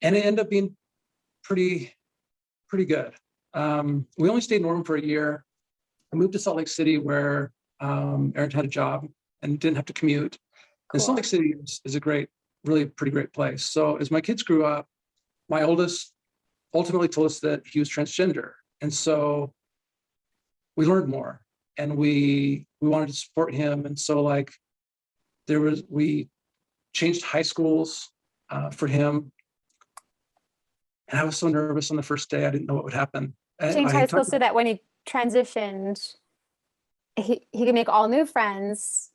And it ended up being pretty good. We only stayed in Orem for a year. I moved to Salt Lake City where Erin had a job and didn't have to commute. Cool. And Salt Lake City is a really pretty great place. So as my kids grew up, my oldest ultimately told us that he was transgender. And so we learned more and we wanted to support him. And so like we changed high schools for him. And I was so nervous on the first day. I didn't know what would happen. Changed high school so that when he transitioned, he could make all new friends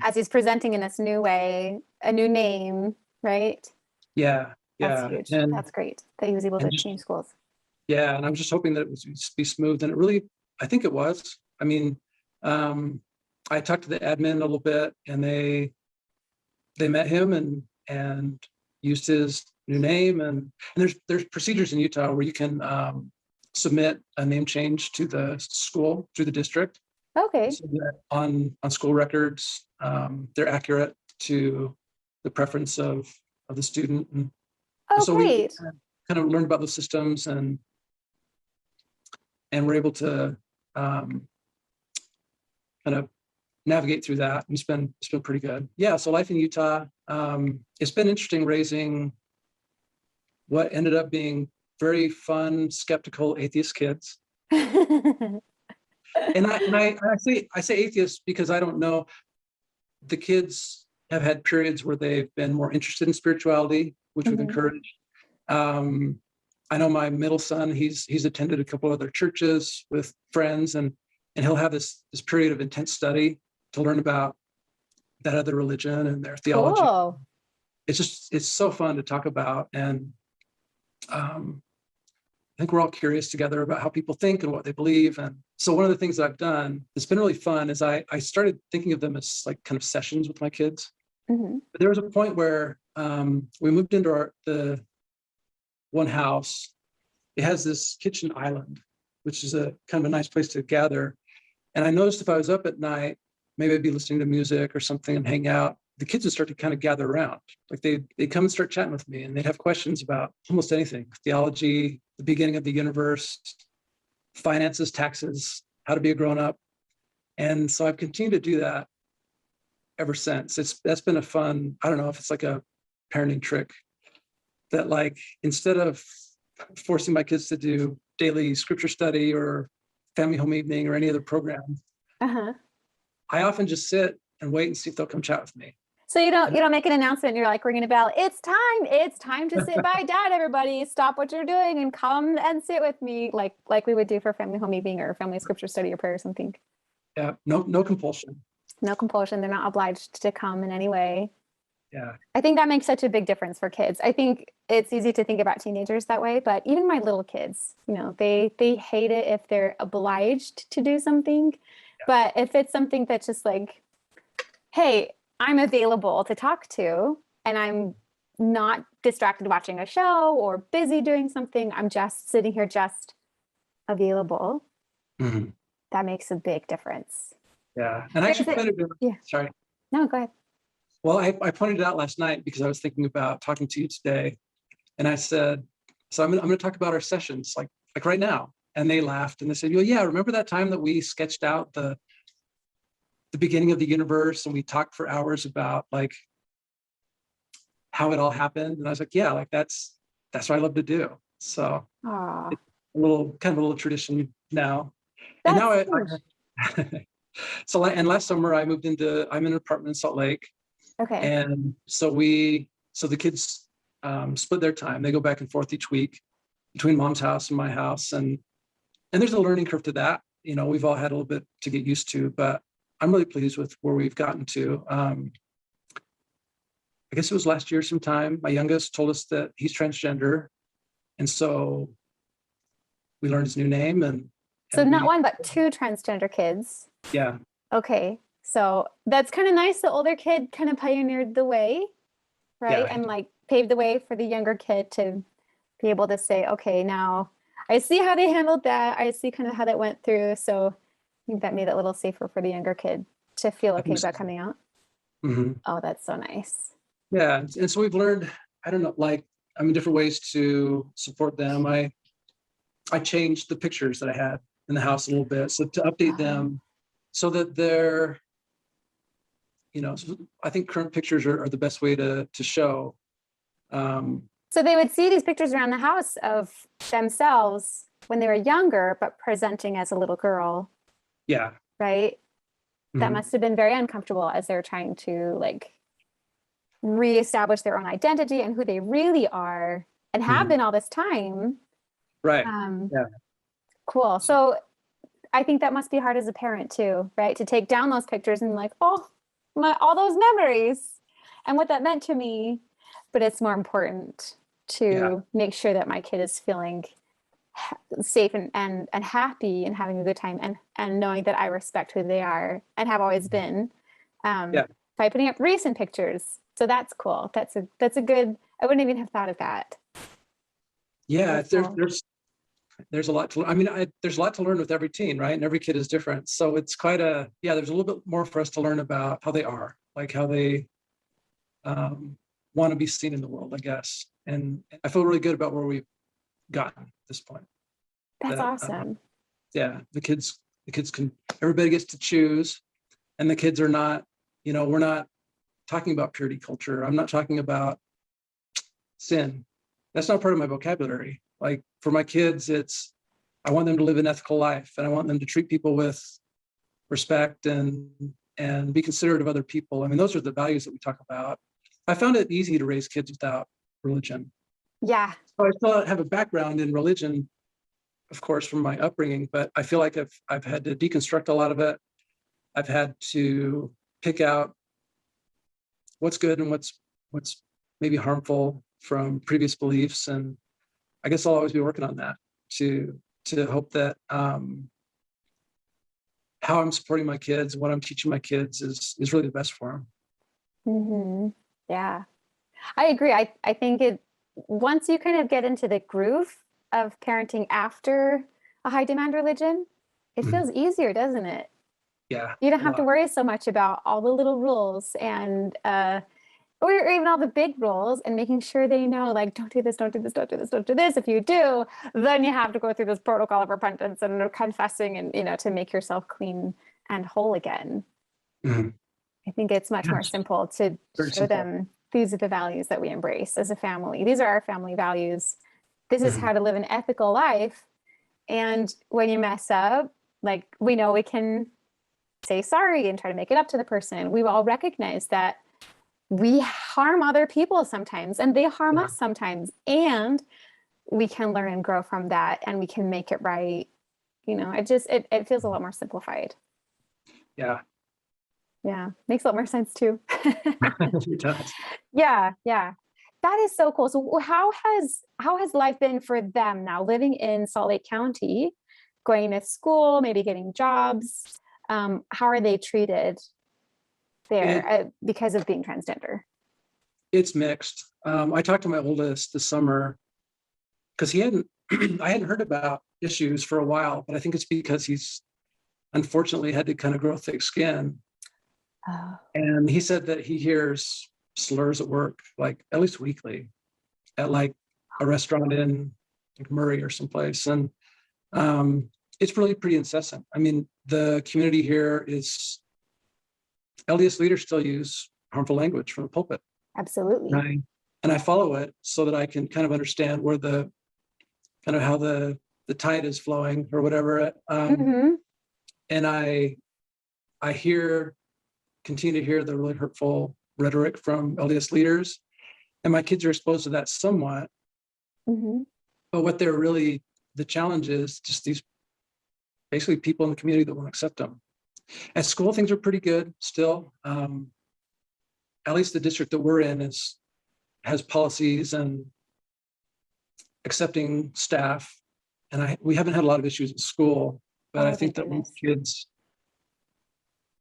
as he's presenting in this new way, a new name, right? Yeah. That's huge. And that's great that he was able to change schools. Yeah. And I was just hoping that it would be smooth. And I think it was. I mean, I talked to the admin a little bit and they met him and used his new name. And there's procedures in Utah where you can submit a name change to the school through the district. Okay. So that on school records, they're accurate to the preference of the student. And so great. we kind of learned about those systems and we're able to kind of navigate through that. And it's been pretty good. Yeah. So life in Utah, it's been interesting raising what ended up being very fun, skeptical atheist kids. And I say atheist because I don't know. The kids have had periods where they've been more interested in spirituality, which we've encouraged. I know my middle son, he's attended a couple other churches with friends and he'll have this period of intense study to learn about that other religion and their theology. Cool. It's so fun to talk about. And I think we're all curious together about how people think and what they believe. And so one of the things that I've done that's been really fun is I started thinking of them as like kind of sessions with my kids. But there was a point where we moved into the one house. It has this kitchen island, which is a kind of a nice place to gather. And I noticed if I was up at night, maybe I'd be listening to music or something and hang out. The kids would start to kind of gather around. Like they'd come and start chatting with me and they'd have questions about almost anything: theology, the beginning of the universe, finances, taxes, how to be a grown-up. And so I've continued to do that ever since. That's been a fun, I don't know if it's like a parenting trick that like, instead of forcing my kids to do daily scripture study or family home evening or any other program, I often just sit and wait and see if they'll come chat with me. So you don't make an announcement and you're like ringing a bell. It's time to sit by dad, everybody. Stop what you're doing and come and sit with me, like we would do for family home evening or family scripture study or prayer or something. Yeah, no compulsion. No compulsion. They're not obliged to come in any way. Yeah. I think that makes such a big difference for kids. I think it's easy to think about teenagers that way, but even my little kids, they hate it if they're obliged to do something. Yeah. But if it's something that's just like, hey, I'm available to talk to and I'm not distracted watching a show or busy doing something, I'm just sitting here just available. That makes a big difference. Yeah. And I actually pointed it out. Yeah. Sorry. No, go ahead. Well, I pointed it out last night because I was thinking about talking to you today. And I said, so I'm going to talk about our sessions like right now. And they laughed and they said, yeah, remember that time that we sketched out the beginning of the universe and we talked for hours about like how it all happened? And I was like, yeah, like that's what I love to do. So it's a little tradition now. And now huge. so and last summer I'm in an apartment in Salt Lake. Okay. And so the kids split their time. They go back and forth each week between mom's house and my house. And there's a learning curve to that. We've all had a little bit to get used to, but I'm really pleased with where we've gotten to. I guess it was last year sometime, my youngest told us that he's transgender. And so we learned his new name. And so not one, but two transgender kids. Yeah. Okay. So that's kind of nice. The older kid kind of pioneered the way, right? Yeah. And like paved the way for the younger kid to be able to say, okay, now I see how they handled that. I see kind of how that went through. So I think that made it a little safer for the younger kid to feel okay about coming out. Mm-hmm. Oh, that's so nice. Yeah. And so we've learned, different ways to support them. I changed the pictures that I had in the house a little bit. So to update them so that they're, I think current pictures are the best way to show. So they would see these pictures around the house of themselves when they were younger, but presenting as a little girl. Yeah. Right? Mm-hmm. That must have been very uncomfortable as they're trying to reestablish their own identity and who they really are and have been all this time. Right. Yeah. Cool. So I think that must be hard as a parent too, right? To take down those pictures and all those memories and what that meant to me. But it's more important to make sure that my kid is feeling safe and happy and having a good time and knowing that I respect who they are and have always been by putting up recent pictures. So that's cool. That's a good, I wouldn't even have thought of that. Yeah, there's a lot to, there's a lot to learn with every teen, right? And every kid is different. So it's there's a little bit more for us to learn about how they are, how they want to be seen in the world, I guess. And I feel really good about where we've gotten at this point. That's awesome. The kids everybody gets to choose, and the kids are not, we're not talking about purity culture. I'm not talking about sin. That's not part of my vocabulary. For my kids, I want them to live an ethical life, and I want them to treat people with respect and be considerate of other people. Those are the values that we talk about. I found it easy to raise kids without religion. Yeah. So I still have a background in religion, of course, from my upbringing, but I feel like I've had to deconstruct a lot of it. I've had to pick out what's good and what's maybe harmful from previous beliefs. And I guess I'll always be working on that to hope that how I'm supporting my kids, what I'm teaching my kids is really the best for them. Mm-hmm. Yeah, I agree. I think once you kind of get into the groove of parenting after a high demand religion, it feels easier, doesn't it? Yeah. You don't have to worry so much about all the little rules and or even all the big rules, and making sure they know, don't do this, don't do this, don't do this, don't do this. If you do, then you have to go through this protocol of repentance and confessing and, to make yourself clean and whole again. Mm-hmm. I think it's much more simple to show them these are the values that we embrace as a family. These are our family values. This is how to live an ethical life. And when you mess up, we know we can say sorry and try to make it up to the person. We all recognize that we harm other people sometimes, and they harm us sometimes, and we can learn and grow from that, and we can make it right. It feels a lot more simplified. Yeah. Yeah. Makes a lot more sense too. It does. Yeah. That is so cool. So how has life been for them now, living in Salt Lake County, going to school, maybe getting jobs? How are they treated there because of being transgender? It's mixed. I talked to my oldest this summer because I hadn't heard about issues for a while, but I think it's because he's unfortunately had to kind of grow thick skin. Oh. And he said that he hears slurs at work, at least weekly, at a restaurant in Murray or someplace. And it's really pretty incessant. The community here is, LDS leaders still use harmful language from the pulpit. Absolutely. And I follow it so that I can kind of understand where how the the tide is flowing or whatever. Mhm. And I continue to hear the really hurtful rhetoric from LDS leaders, and my kids are exposed to that somewhat. Mhm. But what they're really, the challenge is just these basically people in the community that won't accept them. At school, things are pretty good still. At least the district that we're in has policies and accepting staff. And we haven't had a lot of issues at school, but Oh, I think thank that when goodness. kids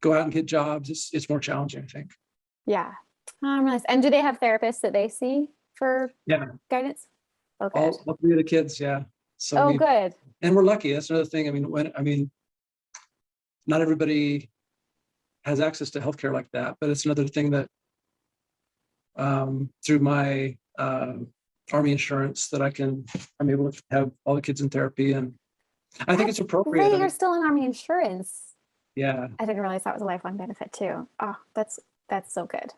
go out and get jobs, it's more challenging, I think. Yeah. Really. And do they have therapists that they see for Yeah, guidance? Oh, good. all three of the kids, yeah. So Oh, good. and we're lucky. That's another thing. I mean, not everybody has access to healthcare like that, but it's another thing that through my Army insurance that I'm able to have all the kids in therapy, and I think it's appropriate. Great, you're still in Army insurance. Yeah, I didn't realize that was a lifelong benefit too. Oh, that's so good.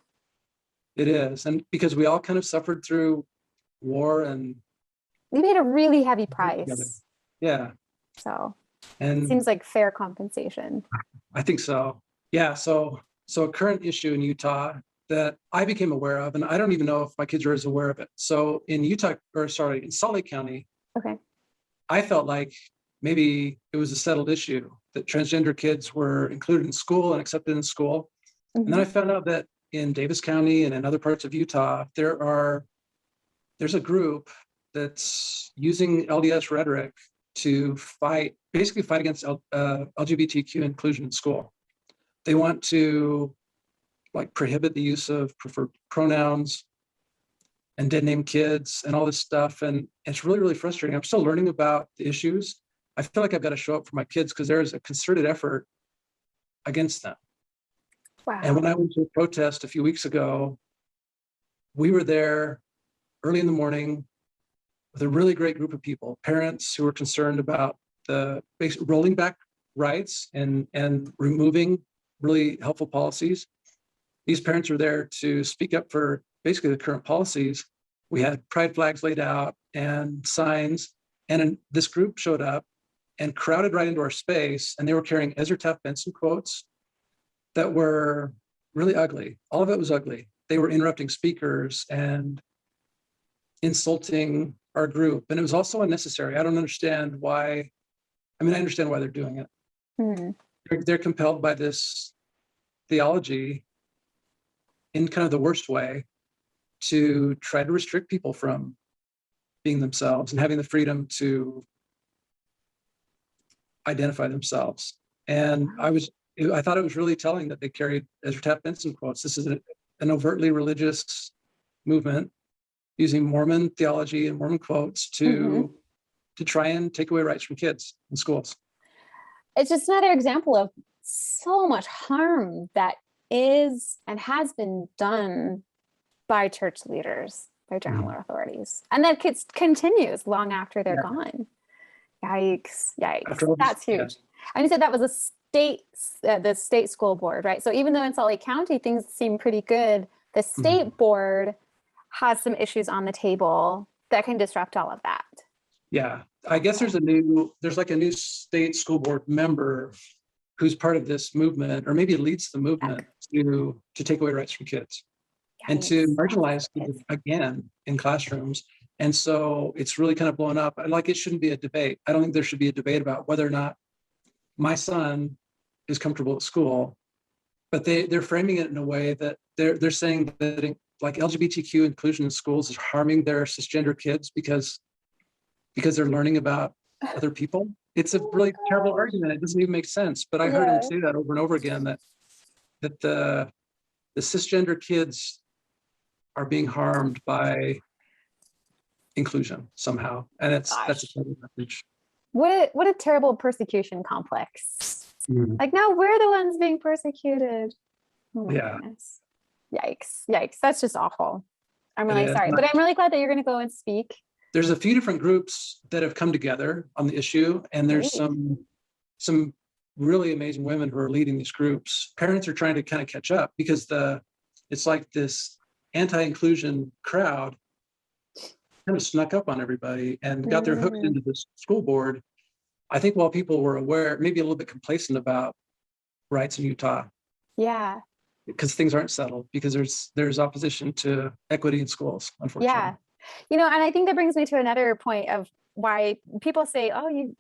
it is. And because we all kind of suffered through war and You paid a really heavy together. price, Yeah. so it And seems like fair compensation. I think so. Yeah. So a current issue in Utah that I became aware of, and I don't even know if my kids are as aware of it. So in in Salt Lake County, Okay. I felt like maybe it was a settled issue that transgender kids were included in school and accepted in school. And then I found out that in Davis County and in other parts of Utah, there's a group that's using LDS rhetoric to basically fight against LGBTQ inclusion in school. They want to prohibit the use of preferred pronouns and dead name kids and all this stuff. And it's really, really frustrating. I'm still learning about the issues. I feel like I've got to show up for my kids because there is a concerted effort against them. Wow. And when I went to a protest a few weeks ago, we were there early in the morning with a really great group of people, parents who were concerned about the rolling back rights and removing really helpful policies. These parents were there to speak up for basically the current policies. We had pride flags laid out and signs, and this group showed up and crowded right into our space, and they were carrying Ezra Taft Benson quotes that were really ugly. All of it was ugly. They were interrupting speakers and insulting our group, and it was also unnecessary. I don't understand why. I mean, I understand why they're doing it. They're compelled by this theology in kind of the worst way to try to restrict people from being themselves and having the freedom to identify themselves. And I thought it was really telling that they carried Ezra Taft Benson quotes. This is an overtly religious movement using Mormon theology and Mormon quotes to try and take away rights from kids in schools. It's just another example of so much harm that is and has been done by church leaders, by general authorities, and that continues long after they're gone. Yikes! That's huge. Yes. And you said that was the state school board, right? So even though in Salt Lake County things seem pretty good, the state board has some issues on the table that can disrupt all of that. Yeah, I guess there's a new state school board member who's part of this movement, or maybe leads the movement to take away rights from kids and to marginalize kids again in classrooms. And so it's really kind of blown up. It shouldn't be a debate. I don't think there should be a debate about whether or not my son is comfortable at school, but they're framing it in a way that they're saying that LGBTQ inclusion in schools is harming their cisgender kids because they're learning about other people. It's a really terrible argument. It doesn't even make sense. But I heard him say that over and over again, that the cisgender kids are being harmed by inclusion somehow. And that's a terrible message. What a terrible persecution complex. Now we're the ones being persecuted. Oh my goodness. Yikes. That's just awful. I'm really sorry. But I'm really glad that you're going to go and speak. There's a few different groups that have come together on the issue, and there's some really amazing women who are leading these groups. Parents are trying to kind of catch up because it's like this anti-inclusion crowd kind of snuck up on everybody and got their hooks Mm, into this school board. I think while people were aware, maybe a little bit complacent about rights in Utah, yeah. because things aren't settled, because there's opposition to equity in schools, unfortunately. Yeah. You know, and I think that brings me to another point of why people say, oh, you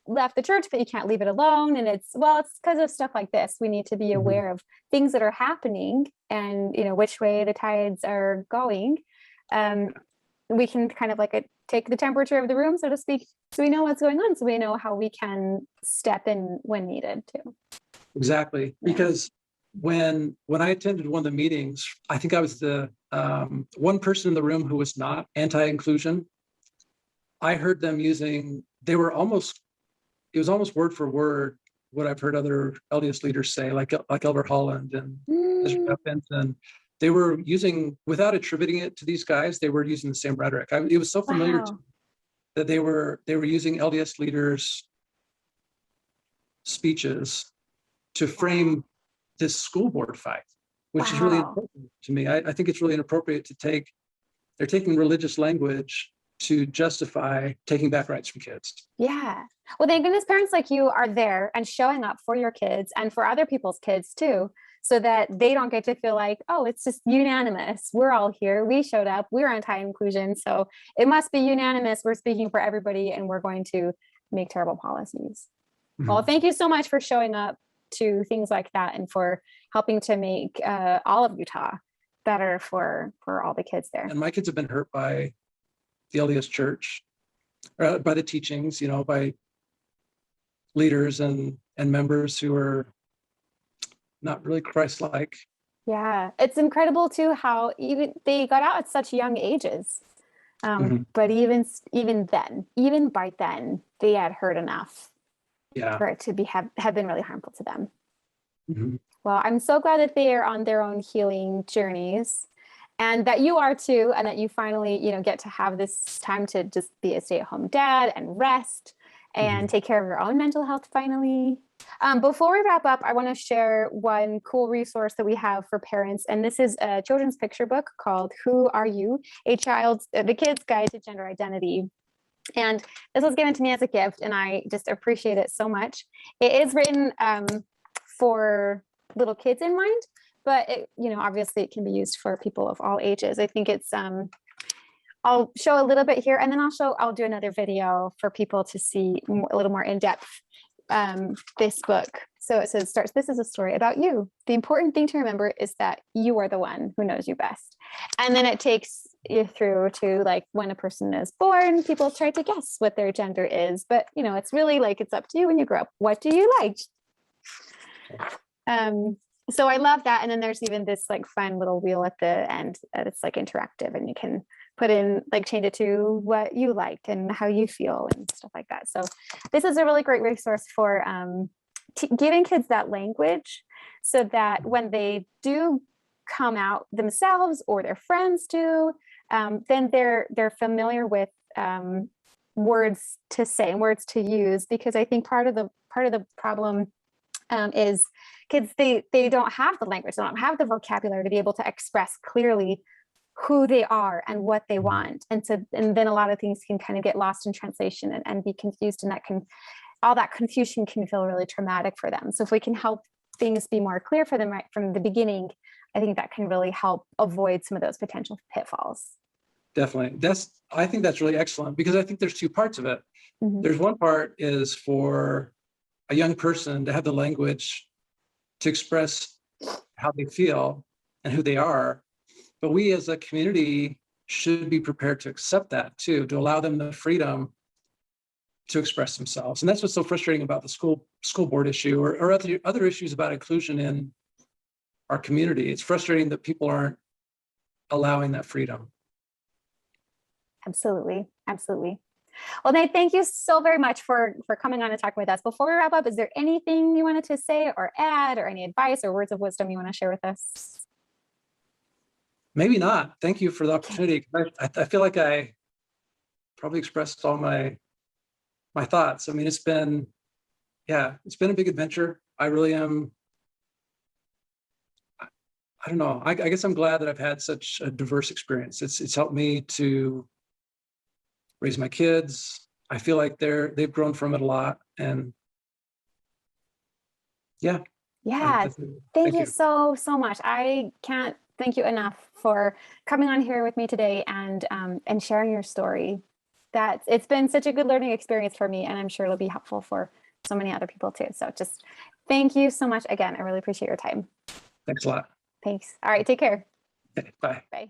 left the church, but you can't leave it alone. And it's, well, it's because of stuff like this. We need to be aware of things that are happening and, you know, which way the tides are going. We can kind of like take the temperature of the room, so to speak, so we know what's going on, so we know how we can step in when needed too. Exactly. Yeah. Because when I attended one of the meetings, I think I was the one person in the room who was not anti-inclusion. I heard them it was almost word for word what I've heard other LDS leaders say, like Elder Holland and Mr. Mm, Benson. They were using, without attributing it to these guys, they were using the same rhetoric. It was so familiar to wow. me that they were using LDS leaders' speeches to frame this school board fight, which is really Wow. inappropriate to me. I think it's really inappropriate they're taking religious language to justify taking back rights from kids. Yeah. Well, thank goodness parents like you are there and showing up for your kids and for other people's kids too, so that they don't get to feel like, oh, it's just unanimous. We're all here. We showed up. We're anti-inclusion. So it must be unanimous. We're speaking for everybody and we're going to make terrible policies. Well, thank you so much for showing up to things like that and for helping to make all of Utah better for all the kids there. And my kids have been hurt by the LDS Church, by the teachings, by leaders and members who are not really Christ-like. Yeah, it's incredible too how even they got out at such young ages. But even by then, they had heard enough for it to have been really harmful to them. Well, I'm so glad that they are on their own healing journeys, and that you are too, and that you finally, get to have this time to just be a stay-at-home dad and rest and take care of your own mental health finally. Before we wrap up, I want to share one cool resource that we have for parents, and this is a children's picture book called "Who Are You? The Kid's Guide to Gender Identity." And this was given to me as a gift, and I just appreciate it so much. It is written for little kids in mind, but obviously it can be used for people of all ages. I think it's I'll show a little bit here, and then I'll do another video for people to see a little more in depth this book. So it starts, "This is a story about you. The important thing to remember is that you are the one who knows you best." And then it takes you through to like when a person is born, people try to guess what their gender is, but it's really like it's up to you when you grow up. What do you like? So I love that. And then there's even this like fun little wheel at the end that it's like interactive, and you can put in like change it to what you like and how you feel and stuff like that. So this is a really great resource for giving kids that language, so that when they do come out themselves or their friends do, then they're familiar with words to say and words to use. Because I think part of the problem is kids, they don't have the language, they don't have the vocabulary to be able to express clearly who they are and what they want. And then a lot of things can kind of get lost in translation and be confused, and all that confusion can feel really traumatic for them. So if we can help things be more clear for them right from the beginning, I think that can really help avoid some of those potential pitfalls. Definitely. I think that's really excellent, because I think there's two parts of it. There's one part is for a young person to have the language to express how they feel and who they are. But we as a community should be prepared to accept that too, to allow them the freedom to express themselves. And that's what's so frustrating about the school board issue or other issues about inclusion in our community. It's frustrating that people aren't allowing that freedom. Absolutely. Absolutely. Well, Nate, thank you so very much for coming on and talking with us. Before we wrap up, is there anything you wanted to say or add, or any advice or words of wisdom you want to share with us? Maybe not. Thank you for the opportunity. I feel like I probably expressed all my thoughts. I mean, it's been a big adventure. I really am. I don't know. I guess I'm glad that I've had such a diverse experience. It's helped me to raise my kids. I feel like they've grown from it a lot. And yeah. Yeah. Thank you so much. I can't thank you enough for coming on here with me today and sharing your story. It's been such a good learning experience for me, and I'm sure it'll be helpful for so many other people too. So just thank you so much again. I really appreciate your time. Thanks a lot. Thanks. All right. Take care. Okay, bye. Bye.